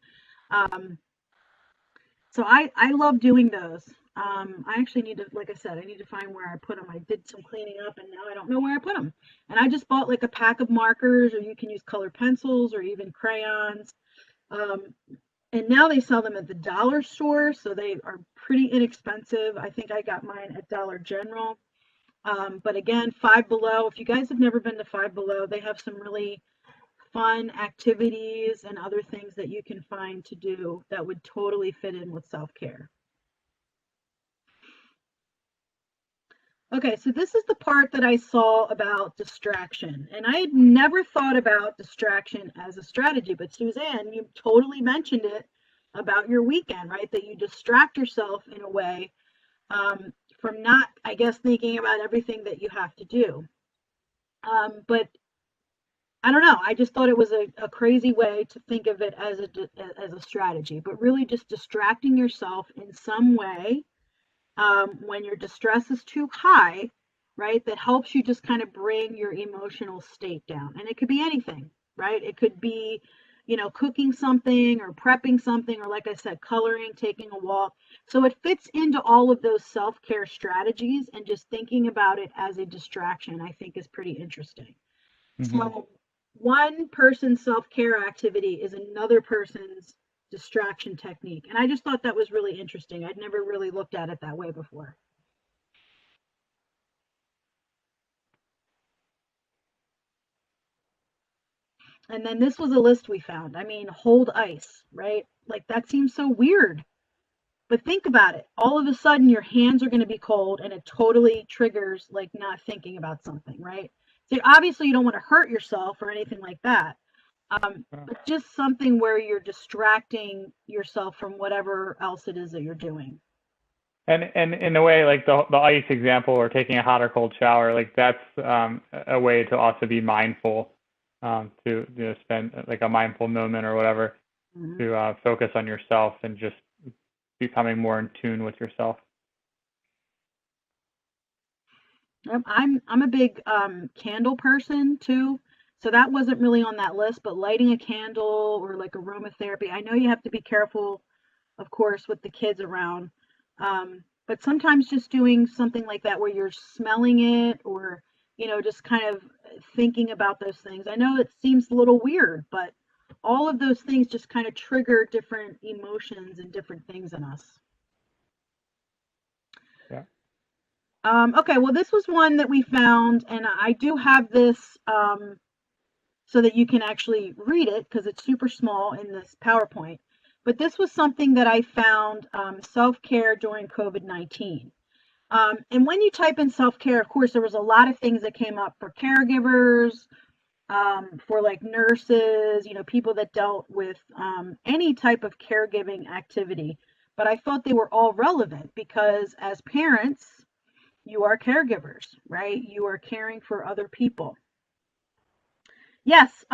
So I love doing those. I actually need to, like I said, I need to find where I put them. I did some cleaning up and now I don't know where I put them. And I just bought like a pack of markers, or you can use colored pencils or even crayons. And now they sell them at the dollar store, so they are pretty inexpensive. I think I got mine at Dollar General. But again, Five Below, if you guys have never been to Five Below, they have some really fun activities and other things that you can find to do that would totally fit in with self-care. Okay, so this is the part that I saw about distraction. And I had never thought about distraction as a strategy, but Suzanne, you totally mentioned it about your weekend, right? That you distract yourself in a way from not, I guess, thinking about everything that you have to do. But I don't know. I just thought it was a crazy way to think of it as a strategy, but really just distracting yourself in some way when your distress is too high, right? That helps you just kind of bring your emotional state down. And it could be anything, right? It could be, cooking something or prepping something, or like I said, coloring, taking a walk. So it fits into all of those self-care strategies, and just thinking about it as a distraction, I think, is pretty interesting. Mm-hmm. So one person's self-care activity is another person's distraction technique. And I just thought that was really interesting. I'd never really looked at it that way before. And then this was a list we found. I mean, hold ice, right? Like that seems so weird. But think about it. All of a sudden your hands are going to be cold, and it totally triggers like not thinking about something, right? So obviously you don't want to hurt yourself or anything like that. But just something where you're distracting yourself from whatever else it is that you're doing. And in a way, like the ice example, or taking a hot or cold shower, like that's a way to also be mindful, to spend like a mindful moment or whatever, Mm-hmm. to focus on yourself and just becoming more in tune with yourself. I'm a big candle person too. So that wasn't really on that list, but lighting a candle or like aromatherapy. I know you have to be careful, of course, with the kids around. But sometimes just doing something like that where you're smelling it, or, just kind of thinking about those things. I know it seems a little weird, but all of those things just kind of trigger different emotions and different things in us. Yeah. Okay, well, this was one that we found, and I do have this so that you can actually read it because it's super small in this PowerPoint. But this was something that I found, self-care during COVID-19. And when you type in self-care, of course, there was a lot of things that came up for caregivers, for like nurses, people that dealt with any type of caregiving activity. But I thought they were all relevant because as parents, you are caregivers, right? You are caring for other people. Yes,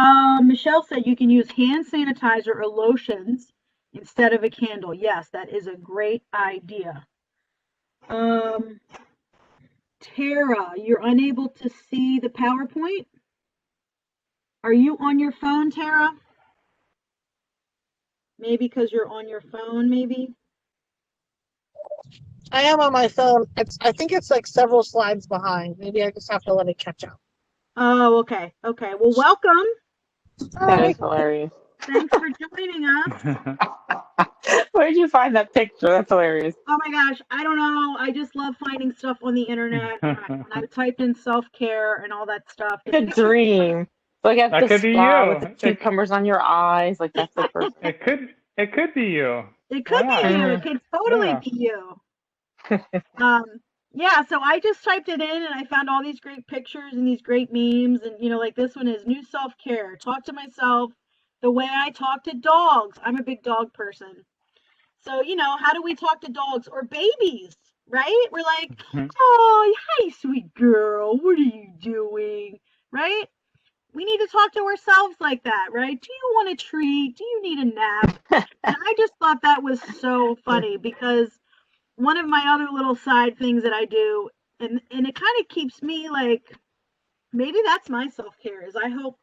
Michelle said you can use hand sanitizer or lotions instead of a candle. Yes, that is a great idea. Tara, you're unable to see the PowerPoint? Are you on your phone, Tara? Maybe because you're on your phone, maybe? I am on my phone. I think it's like several slides behind. Maybe I just have to let it catch up. Oh, okay. Okay. Well, welcome. That is hilarious. Thanks for joining us. Where did you find that picture? That's hilarious. Oh my gosh, I don't know. I just love finding stuff on the internet. And I typed in self-care and all that stuff. It's a dream. Like at That the could be spa you. with the cucumbers on your eyes. Like that's the first. It could be you. It could be you. It could totally be you. Yeah, so I just typed it in and I found all these great pictures and these great memes. And, like this one is new self-care. Talk to myself the way I talk to dogs. I'm a big dog person. So, how do we talk to dogs or babies, right? We're like, oh, hi, sweet girl. What are you doing? right? We need to talk to ourselves like that, right? Do you want a treat? Do you need a nap? And I just thought that was so funny because one of my other little side things that I do, and it kind of keeps me like, maybe that's my self-care, is I help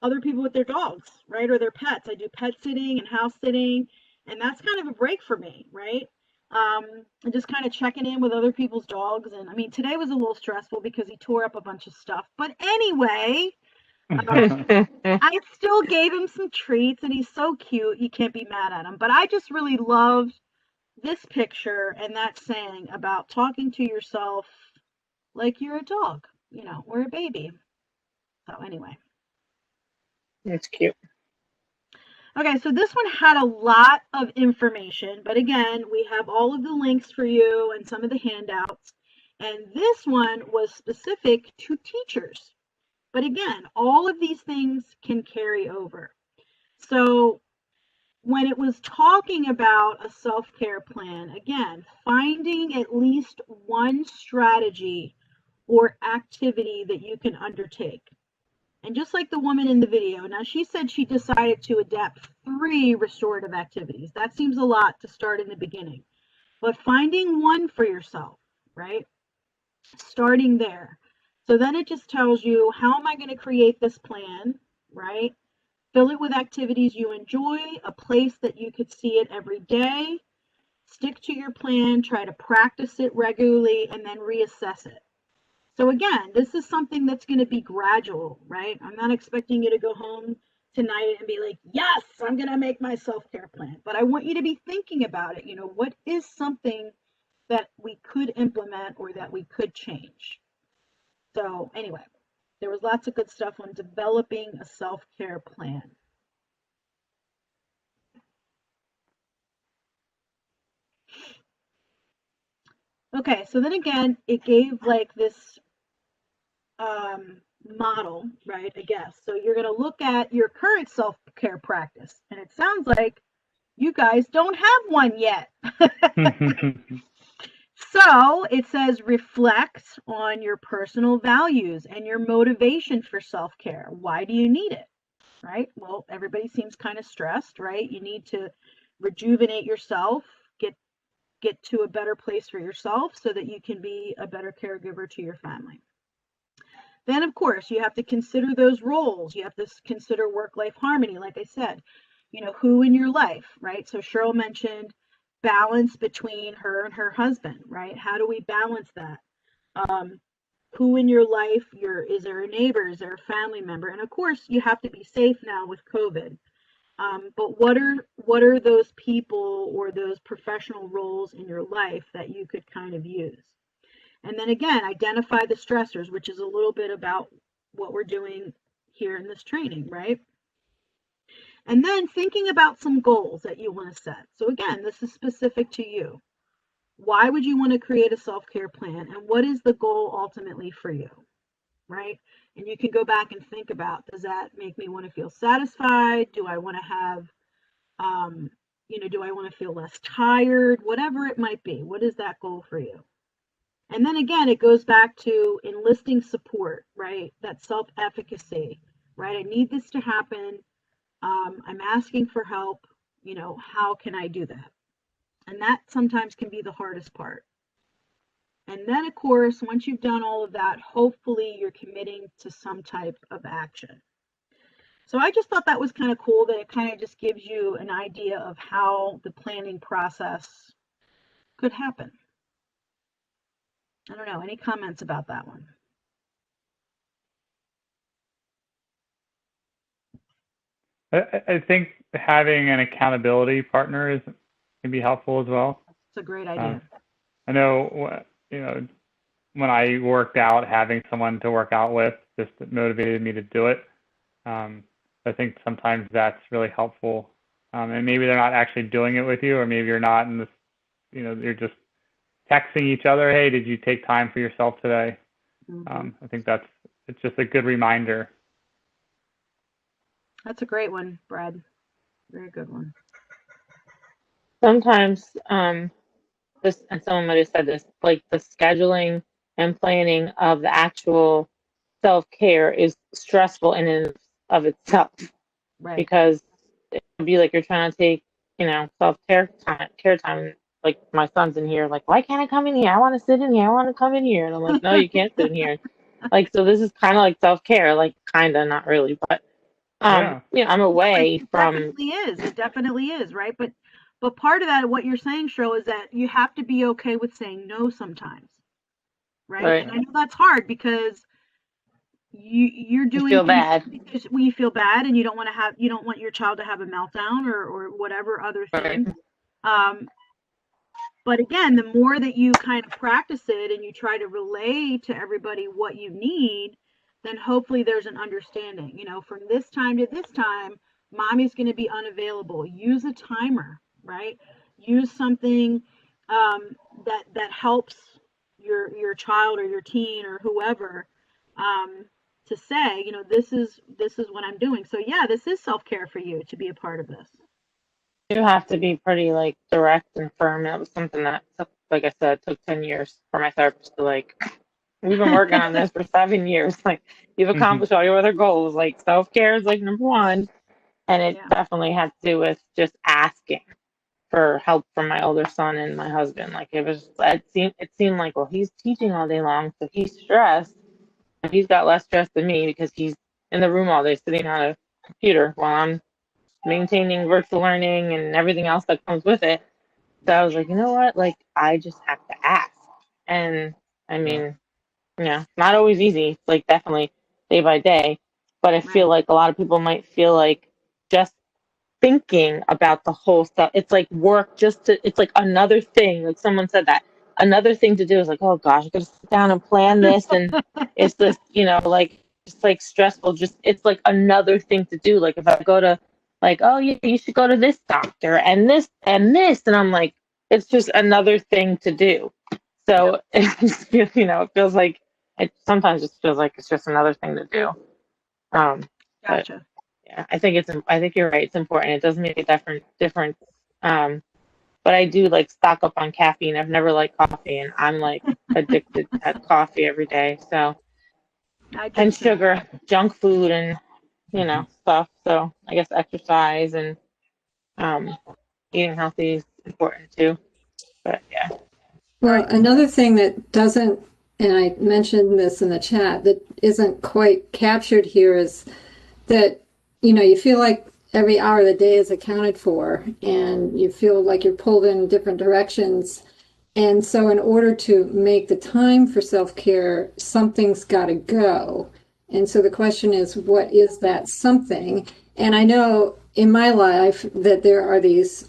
other people with their dogs, right? Or their pets. I do pet sitting and house sitting, and that's kind of a break for me, right? And just kind of checking in with other people's dogs. And I mean, today was a little stressful because he tore up a bunch of stuff. But anyway, I still gave him some treats, and he's so cute. You can't be mad at him. But I just really loved this picture and that saying about talking to yourself like you're a dog, or a baby. So anyway. That's cute. Okay, so this one had a lot of information, but again, we have all of the links for you and some of the handouts. And this one was specific to teachers. But again, all of these things can carry over. So when it was talking about a self-care plan, again, finding at least one strategy or activity that you can undertake. And just like the woman in the video, now she said she decided to adapt 3 restorative activities. That seems a lot to start in the beginning. But finding one for yourself, right? Starting there. So then it just tells you, how am I going to create this plan, right? Fill it with activities you enjoy, a place that you could see it every day. Stick to your plan, try to practice it regularly, and then reassess it. So again, this is something that's going to be gradual, right? I'm not expecting you to go home tonight and be like, yes, I'm going to make my self-care plan. But I want you to be thinking about it. What is something that we could implement or that we could change? So anyway, there was lots of good stuff on developing a self-care plan. Okay, so then again, it gave like this model, right? I guess. So you're going to look at your current self-care practice, and it sounds like you guys don't have one yet. So it says reflect on your personal values and your motivation for self-care. Why do you need it? Right? Well, everybody seems kind of stressed, right? You need to rejuvenate yourself, get to a better place for yourself so that you can be a better caregiver to your family. Then, of course, you have to consider those roles. You have to consider work-life harmony, like I said. Who in your life, right? So Cheryl mentioned balance between her and her husband, right? How do we balance that? Who in your life, is there a neighbor? Is there a family member? And of course, you have to be safe now with COVID. But what are those people or those professional roles in your life that you could kind of use? And then again, identify the stressors, which is a little bit about what we're doing here in this training, right? And then thinking about some goals that you want to set. So again, this is specific to you. Why would you want to create a self-care plan? And what is the goal ultimately for you, right? And you can go back and think about, does that make me want to feel satisfied? Do I want to have, do I want to feel less tired? Whatever it might be, what is that goal for you? And then again, it goes back to enlisting support, right? That self-efficacy, right? I need this to happen. I'm asking for help. How can I do that? And that sometimes can be the hardest part. And then, of course, once you've done all of that, hopefully you're committing to some type of action. So I just thought that was kind of cool, that it kind of just gives you an idea of how the planning process could happen. I don't know, any comments about that one? I think having an accountability partner can be helpful as well. It's a great idea. I know, when I worked out, having someone to work out with just motivated me to do it. I think sometimes that's really helpful. And maybe they're not actually doing it with you, or maybe you're not in this, you're just texting each other, hey, did you take time for yourself today? I think it's just a good reminder. That's a great one, Brad. Very good one. Sometimes, and someone might have said this, like the scheduling and planning of the actual self-care is stressful in and of itself, Right. because it would be like you're trying to take, self-care care time. Like my son's in here, like, why can't I come in here? I want to sit in here. I want to come in here. And I'm like, no, you can't sit in here. Like, so this is kind of like self-care, like kind of, not really, but Yeah. I'm away It from. definitely is. It definitely is, right? But part of that, what you're saying, Cheryl, is that you have to be okay with saying no sometimes, right? Right. And I know that's hard because you're You doing feel things bad. because you feel bad and you don't want your child to have a meltdown or whatever other Right. thing. But again, the more that you kind of practice it and you try to relay to everybody what you need, then hopefully there's an understanding. From this time to this time, mommy's going to be unavailable. Use a timer, right? Use something that helps your child or your teen or whoever to say, this is what I'm doing. So yeah, this is self-care for you to be a part of this. You have to be pretty like direct and firm. That was something that took, like I said, took 10 years for my therapist to like, we've been working on this for 7 years. Like, you've accomplished all your other goals. Like, self-care is like number one. And it definitely had to do with just asking for help from my older son and my husband. Like, it seemed like, well, he's teaching all day long, so he's stressed. And he's got less stress than me because he's in the room all day sitting on a computer while I'm maintaining virtual learning and everything else that comes with it. So I was like, you know what? Like, I just have to ask. And I mean, not always easy. It's like definitely day by day. But I feel like a lot of people might feel like just thinking about the whole stuff, it's like work it's like another thing. Like someone said that. Another thing to do is like, oh gosh, I gotta sit down and plan this, and it's this, like just like stressful. Just it's like another thing to do. Like if I go to like, oh yeah, you should go to this doctor and this and this, and I'm like, it's just another thing to do. So it feels like it sometimes just feels like it's just another thing to do. But Gotcha. yeah, I think you're right. It's important. It does make a difference. But I do like stock up on caffeine. I've never liked coffee, and I'm like addicted to coffee every day. So, and sugar, junk food, and stuff. So I guess exercise and eating healthy is important too. But yeah. Well, another thing that doesn't, and I mentioned this in the chat, that isn't quite captured here is that, you feel like every hour of the day is accounted for and you feel like you're pulled in different directions. And so in order to make the time for self-care, something's got to go. And so the question is, what is that something? And I know in my life that there are these,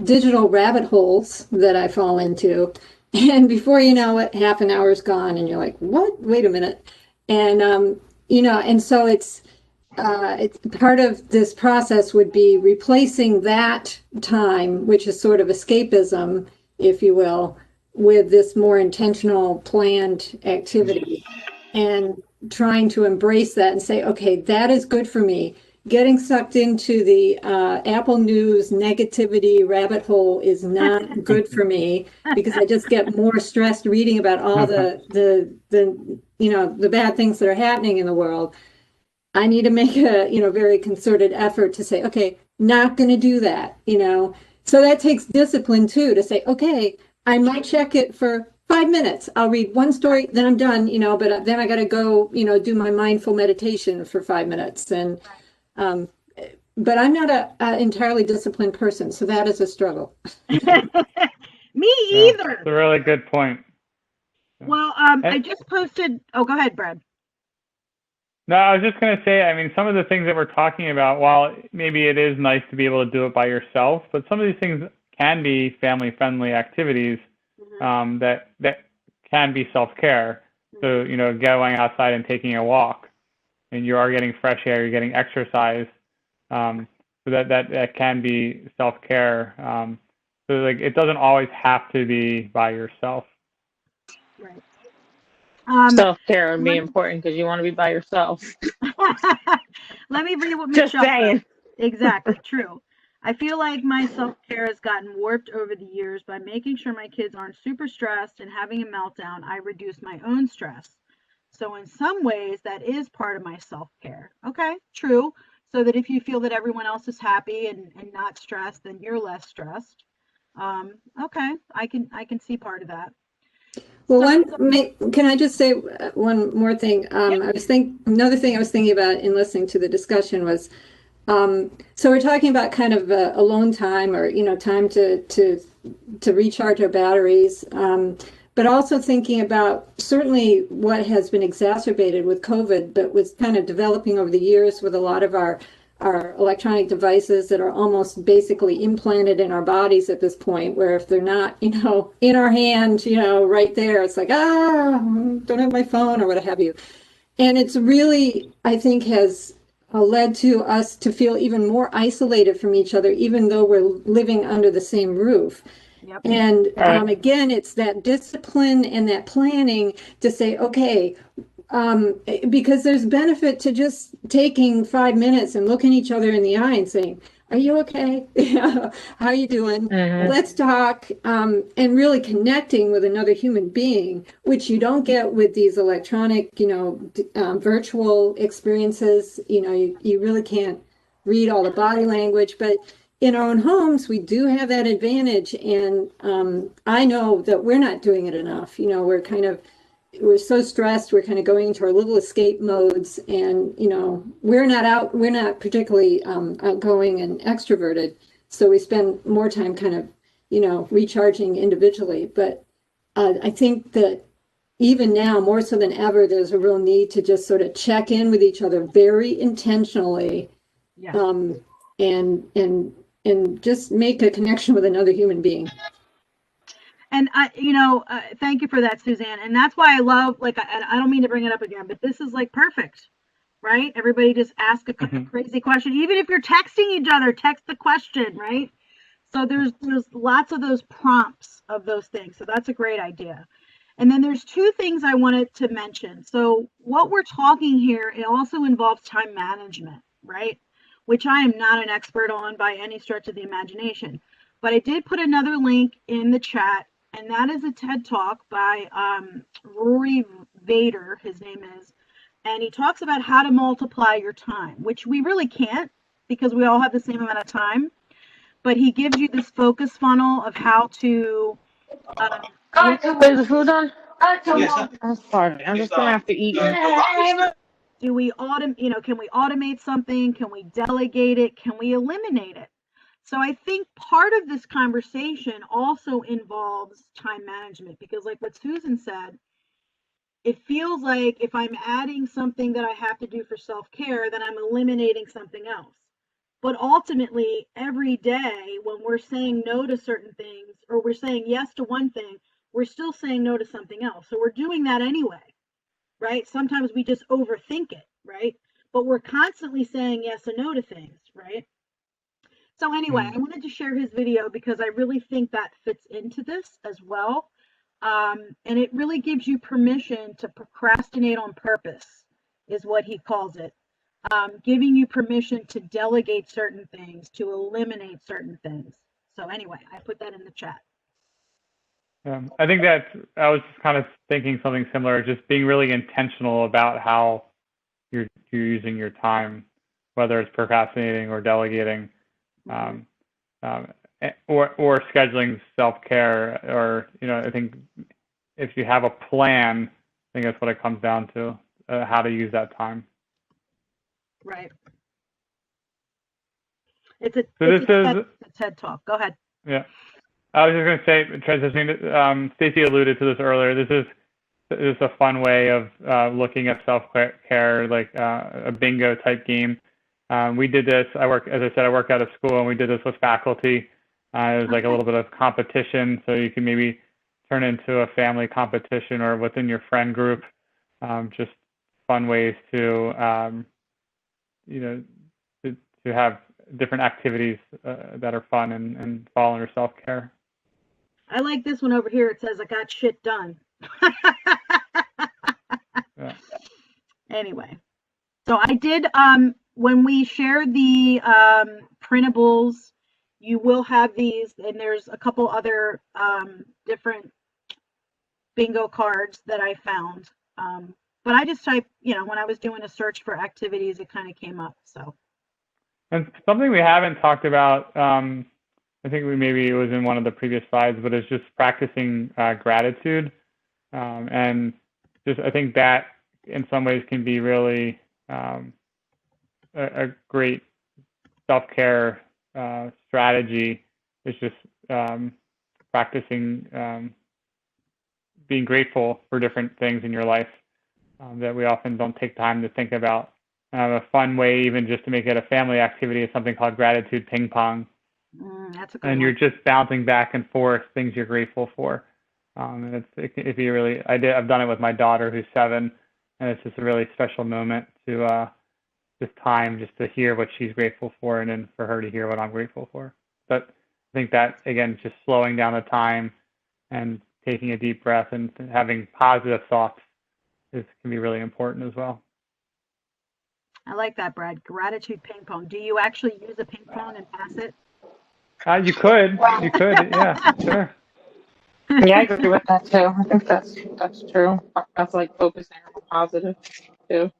digital rabbit holes that I fall into. And before you know it, half an hour's gone and you're like, what? Wait a minute. And, and so it's part of this process would be replacing that time, which is sort of escapism, if you will, with this more intentional planned activity and trying to embrace that and say, okay, that is good for me. Getting sucked into the Apple News negativity rabbit hole is not good for me because I just get more stressed reading about all the bad things that are happening in the world. I need to make a very concerted effort to say, okay, not going to do that. So that takes discipline too, to say, okay, I might check it for 5 minutes. I'll read one story, then I'm done. But then I got to go do my mindful meditation for 5 minutes. And but I'm not a entirely disciplined person, so that is a struggle. Me either. That's a really good point. Well, I just posted. Oh, go ahead, Brad. No, I was just going to say, I mean, some of the things that we're talking about, while maybe it is nice to be able to do it by yourself, but some of these things can be family-friendly activities that can be self-care. So, going outside and taking a walk, and you are getting fresh air, you're getting exercise. So that can be self-care. So like it doesn't always have to be by yourself. Right. Self-care would be important because you want to be by yourself. Let me read what Just Michelle saying. said. Exactly, true. I feel like my self-care has gotten warped over the years by making sure my kids aren't super stressed and having a meltdown. I reduce my own stress. So in some ways, that is part of my self-care. Okay, true. So that if you feel that everyone else is happy and not stressed, then you're less stressed. Okay, I can see part of that. Well, can I just say one more thing? Another thing I was thinking about in listening to the discussion was, so we're talking about kind of alone time, or time to recharge our batteries, but also thinking about certainly what has been exacerbated with COVID, but was kind of developing over the years with a lot of our electronic devices that are almost basically implanted in our bodies at this point, where if they're not, in our hand, right there, it's like, don't have my phone or what have you. And it's really, I think, has led to us to feel even more isolated from each other, even though we're living under the same roof. Yep. And again, it's that discipline and that planning to say, okay, because there's benefit to just taking 5 minutes and looking each other in the eye and saying, are you okay? How are you doing? Let's talk, and really connecting with another human being, which you don't get with these electronic, virtual experiences. You really can't read all the body language, but in our own homes, we do have that advantage. And I know that we're not doing it enough. We're so stressed, we're kind of going into our little escape modes, and we're not particularly outgoing and extroverted, so we spend more time kind of recharging individually. But I think that even now, more so than ever, there's a real need to just sort of check in with each other very intentionally. Yes. And just make a connection with another human being. And thank you for that, Suzanne. And that's why I love, I don't mean to bring it up again, but this is like perfect, right? Everybody just ask a crazy question. Even if you're texting each other, text the question, right? So there's lots of those prompts of those things. So that's a great idea. And then there's two things I wanted to mention. So what we're talking here, it also involves time management, right? Which I am not an expert on by any stretch of the imagination. But I did put another link in the chat, and that is a TED Talk by Rory Vader, his name is, and he talks about how to multiply your time, which we really can't because we all have the same amount of time, but he gives you this focus funnel of how to... Wait, is the food on? I'm sorry, I'm just gonna have to eat. Do we can we automate something? Can we delegate it? Can we eliminate it? So I think part of this conversation also involves time management, because like what Susan said, it feels like if I'm adding something that I have to do for self-care, then I'm eliminating something else. But ultimately, every day when we're saying no to certain things, or we're saying yes to one thing, we're still saying no to something else. So we're doing that anyway, right? Sometimes we just overthink it, right? But we're constantly saying yes and no to things, right? So anyway, I wanted to share his video because I really think that fits into this as well. And it really gives you permission to procrastinate on purpose, is what he calls it. Giving you permission to delegate certain things, to eliminate certain things. So anyway, I put that in the chat. I think that I was just kind of thinking something similar, just being really intentional about how you're using your time, whether it's procrastinating or delegating. Or scheduling self-care, or I think if you have a plan, I think that's what it comes down to, how to use that time. Right. It's a TED Talk. Go ahead. Yeah, I was just going to say, transitioning. Stacy alluded to this earlier. This is a fun way of looking at self-care, like a bingo type game. We did this. As I said, I work out of school, and we did this with faculty. It was like a little bit of competition, so you can maybe turn into a family competition or within your friend group. Just fun ways to, to have different activities that are fun and fall under self-care. I like this one over here. It says, "I got shit done." Yeah. Anyway, so I did. When we shared the printables, you will have these, and there's a couple other different bingo cards that I found but I just typed, when I was doing a search for activities, it kind of came up. So. And something we haven't talked about, I think maybe it was in one of the previous slides, but it's just practicing gratitude. And just, I think that in some ways can be really a great self-care strategy. It's just practicing being grateful for different things in your life that we often don't take time to think about. A fun way, even just to make it a family activity, is something called gratitude ping pong. That's a good and one. You're just bouncing back and forth things you're grateful for. And if you really, I've done it with my daughter who's 7, and it's just a really special moment to just time just to hear what she's grateful for, and then for her to hear what I'm grateful for. But I think that, again, just slowing down the time and taking a deep breath and having positive thoughts can be really important as well. I like that, Brad. Gratitude ping pong. Do you actually use a ping pong and pass it? You could, yeah, sure. Yeah, I agree with that too. I think that's true. That's like focusing on positive too,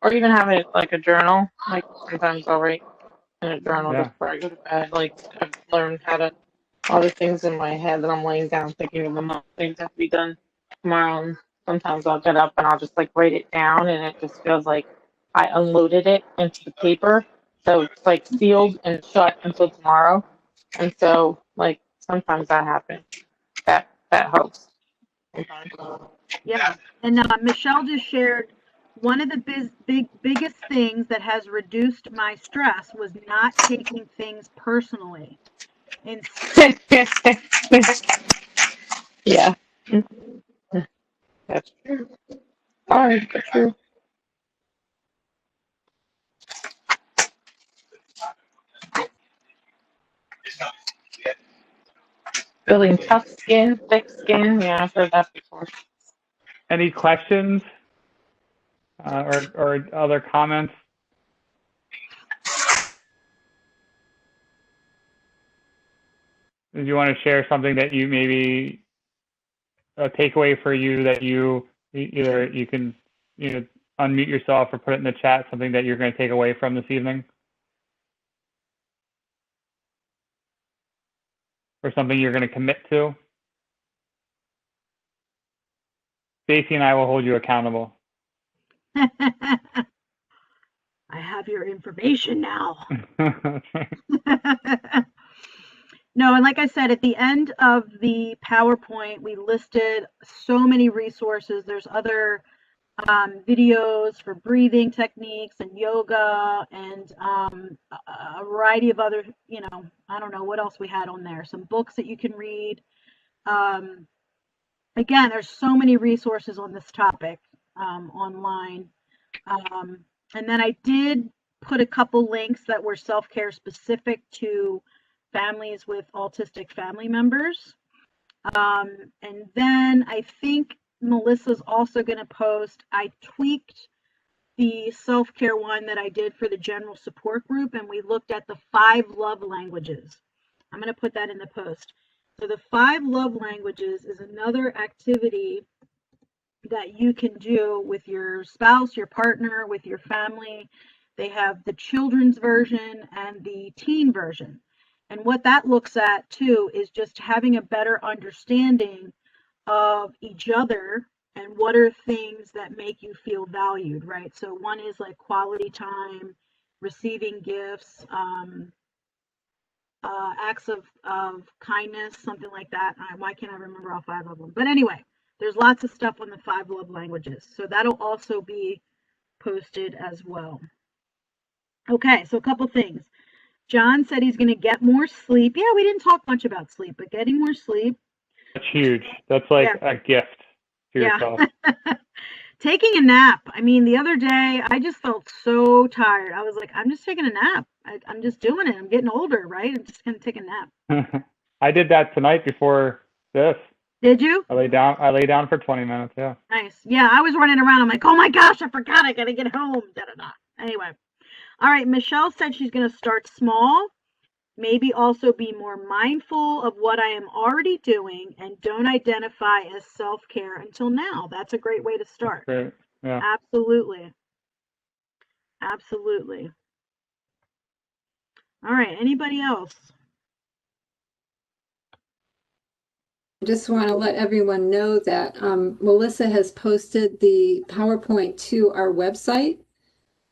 or even having like a journal. Like sometimes I'll write in a journal just before I go to bed. Like I've learned how to all the things in my head that I'm laying down thinking of the things that have to be done tomorrow. And sometimes I'll get up and I'll just like write it down, and it just feels like I unloaded it into the paper, so it's like sealed and shut until tomorrow. And so like sometimes that happens. That helps. Yeah. And Michelle just shared one of the biggest things that has reduced my stress was not taking things personally. Yeah. That's true. All right, that's true. Building tough skin, thick skin. Yeah, I've heard that before. Any questions or other comments? Do you want to share something that you maybe a takeaway for you that you either you can unmute yourself or put it in the chat, something that you're going to take away from this evening? Or something you're going to commit to? Stacy and I will hold you accountable. I have your information now. No, and like I said, at the end of the PowerPoint, we listed so many resources. There's other videos for breathing techniques and yoga and a variety of other, I don't know what else we had on there. Some books that you can read. Again, there's so many resources on this topic online. And then I did put a couple links that were self-care specific to families with autistic family members. And then I think Melissa's also going to post, I tweaked the self-care one that I did for the general support group, and we looked at the 5 love languages. I'm going to put that in the post. So the 5 love languages is another activity that you can do with your spouse, your partner, with your family. They have the children's version and the teen version. And what that looks at too is just having a better understanding of each other and what are things that make you feel valued, right? So one is like quality time, receiving gifts, acts of kindness, something like that. Why can't I remember all 5 of them? But anyway, there's lots of stuff on the 5 love languages. So that'll also be posted as well. Okay, so a couple things. John said he's going to get more sleep. Yeah, we didn't talk much about sleep, but getting more sleep. That's huge. That's like a gift to yourself. Taking a nap. I mean, the other day, I just felt so tired. I was like, I'm just taking a nap. I'm just doing it. I'm getting older, right? I'm just going to take a nap. I did that tonight before this. Did you? I lay down for 20 minutes, yeah. Nice. Yeah, I was running around. I'm like, oh my gosh, I forgot. I got to get home. Da-da-da. Anyway. All right, Michelle said she's going to start small. Maybe also be more mindful of what I am already doing and don't identify as self-care until now. That's a great way to start. Great. Yeah. Absolutely. Absolutely. All right. Anybody else? I just want to let everyone know that Melissa has posted the PowerPoint to our website.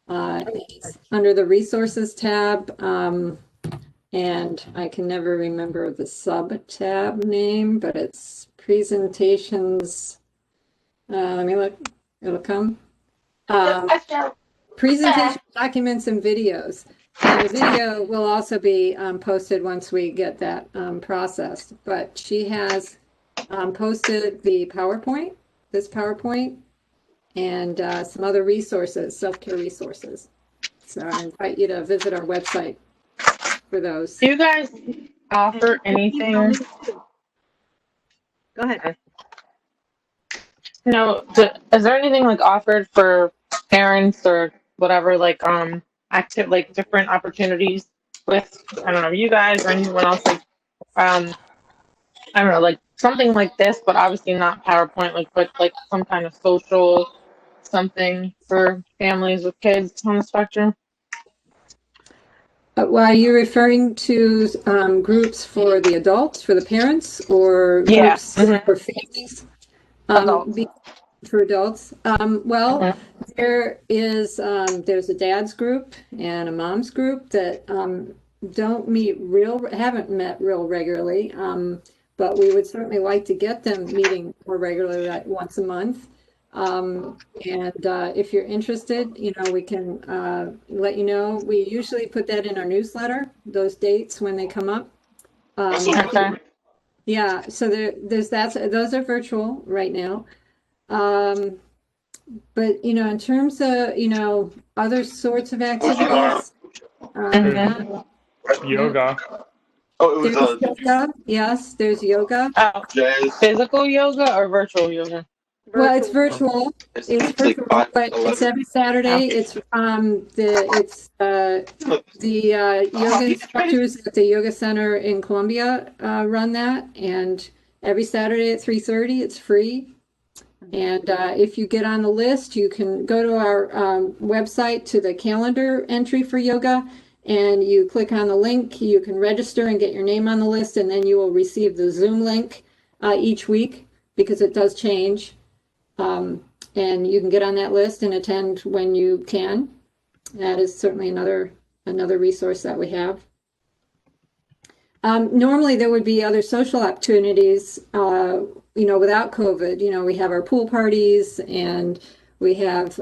It's under the resources tab, and I can never remember the sub tab name, but it's presentations. Let me look, it'll come. Presentation documents and videos. And the video will also be posted once we get that processed. But she has posted the PowerPoint, this PowerPoint, and some other resources, self-care resources. So I invite you to visit our website for those. Do you guys offer anything? Go ahead. No, is there anything like offered for parents or whatever, like active, like different opportunities with, I don't know, you guys or anyone else, like I don't know, like something like this, but obviously not PowerPoint, like, but like some kind of social something for families with kids on the spectrum? Well, are you referring to groups for the adults, for the parents, or Yeah. groups for families? Adults. For adults. Well, there is there's a dad's group and a mom's group that haven't met real regularly, but we would certainly like to get them meeting more regularly, like once a month. And if you're interested, we can let you know. We usually put that in our newsletter, those dates when they come up. Yeah, so there's that. Those are virtual right now. But in terms of other sorts of activities, Yoga. there's yoga. Yes, there's yoga. Physical yoga or virtual yoga? Well, it's virtual. It's virtual, but it's every Saturday. It's the yoga instructors at the yoga center in Columbia run that, and every Saturday at 3:30, it's free. And if you get on the list, you can go to our website to the calendar entry for yoga, and you click on the link. You can register and get your name on the list, and then you will receive the Zoom link each week, because it does change. And you can get on that list and attend when you can. That is certainly another resource that we have. Normally there would be other social opportunities, without COVID. We have our pool parties, and we have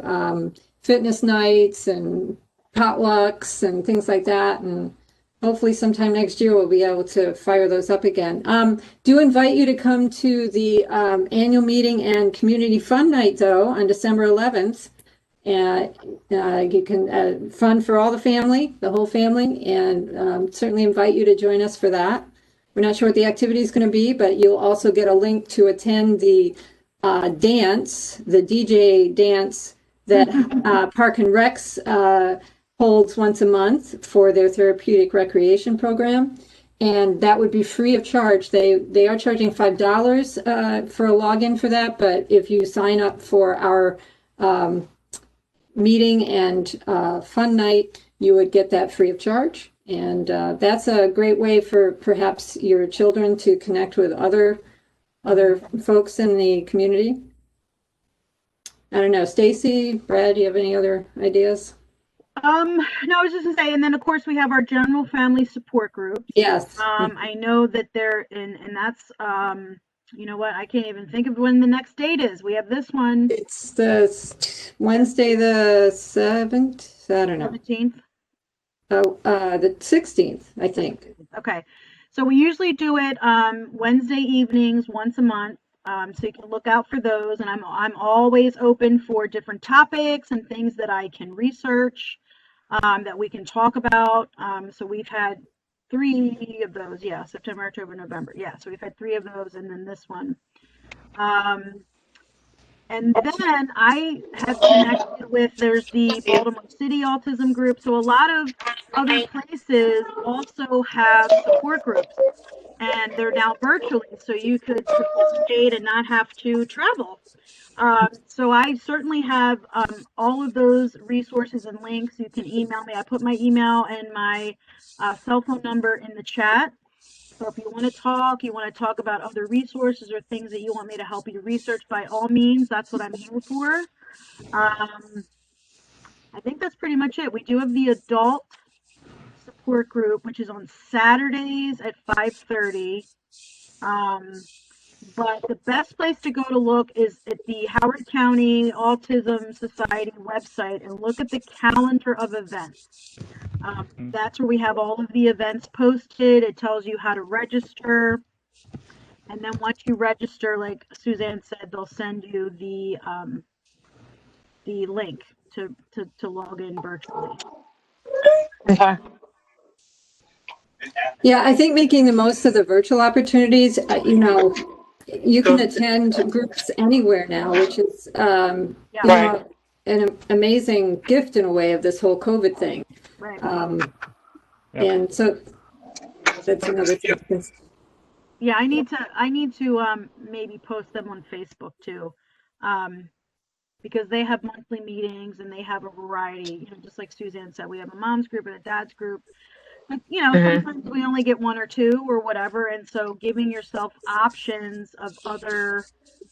fitness nights and potlucks and things like that. And hopefully sometime next year we'll be able to fire those up again. Do invite you to come to the annual meeting and community fun night, though, on December 11th. You can fun for all the family, the whole family, and certainly invite you to join us for that. We're not sure what the activity is going to be, but you'll also get a link to attend the dance, the DJ dance that Park and Recs holds once a month for their therapeutic recreation program. And that would be free of charge. They are charging $5 for a login for that, but if you sign up for our meeting and fun night, you would get that free of charge. And that's a great way for perhaps your children to connect with other folks in the community. I don't know, Stacy, Brad, do you have any other ideas? No, I was just gonna say, and then of course we have our general family support groups. Yes. I know that they're in, and that's you know what, I can't even think of when the next date is. We have this one. It's the Wednesday the 7th. I don't know. 17th. Oh, the 16th, I think. Okay, so we usually do it Wednesday evenings once a month. So you can look out for those, and I'm always open for different topics and things that I can research, that we can talk about. So we've had 3 of those, yeah, September, October, November, yeah. So we've had 3 of those, and then this one. And then I have connected with, there's the Baltimore City Autism group. So a lot of other places also have support groups. and they're now virtually, so you could participate and not have to travel. So I certainly have all of those resources and links. You can email me. I put my email and my cell phone number in the chat. So if you want to talk about other resources or things that you want me to help you research, by all means, that's what I'm here for. I think that's pretty much it. We do have the adult support group, which is on Saturdays at 5:30. But the best place to go to look is at the Howard County Autism Society website and look at the calendar of events. That's where we have all of the events posted. It tells you how to register. And then once you register, like Suzanne said, they'll send you the link to log in virtually. Okay. Yeah, I think making the most of the virtual opportunities, you can attend groups anywhere now, which is, Right. an amazing gift in a way of this whole COVID thing. Right. And so that's another thing. Yeah, I need to maybe post them on Facebook too, because they have monthly meetings and they have a variety. Just like Suzanne said, we have a mom's group and a dad's group. But sometimes we only get one or two or whatever, and so giving yourself options of other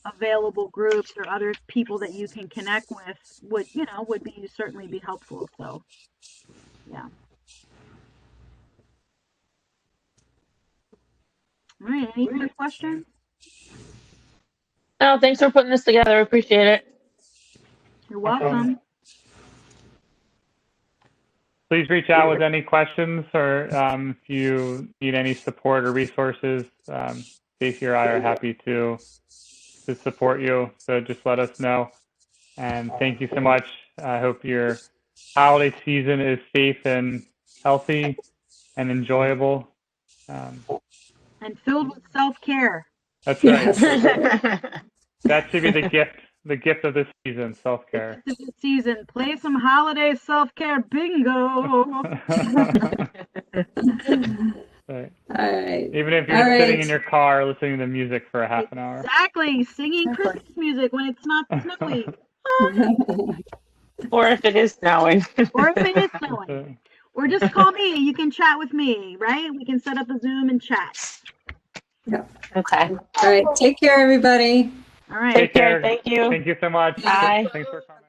available groups or other people that you can connect with would certainly be helpful. So, yeah. All right. Any other questions? No, thanks for putting this together. Appreciate it. You're welcome. Please reach out with any questions, or if you need any support or resources. Stacy or I are happy to support you. So just let us know. And thank you so much. I hope your holiday season is safe and healthy and enjoyable. And filled with self-care. That's right. Yes. That should be the gift of this season, self-care. The gift of the season. Play some holiday self-care bingo. Right. All right. Even if you're sitting in your car listening to music for a half an hour. Exactly. Singing Christmas music when it's not snowy. Or if it is snowing. Or if it is snowing. Or just call me. You can chat with me, right? We can set up a Zoom and chat. Yeah. Okay. All right. Take care, everybody. All right. Take care. Thank you. Thank you so much. Bye. Thanks for coming.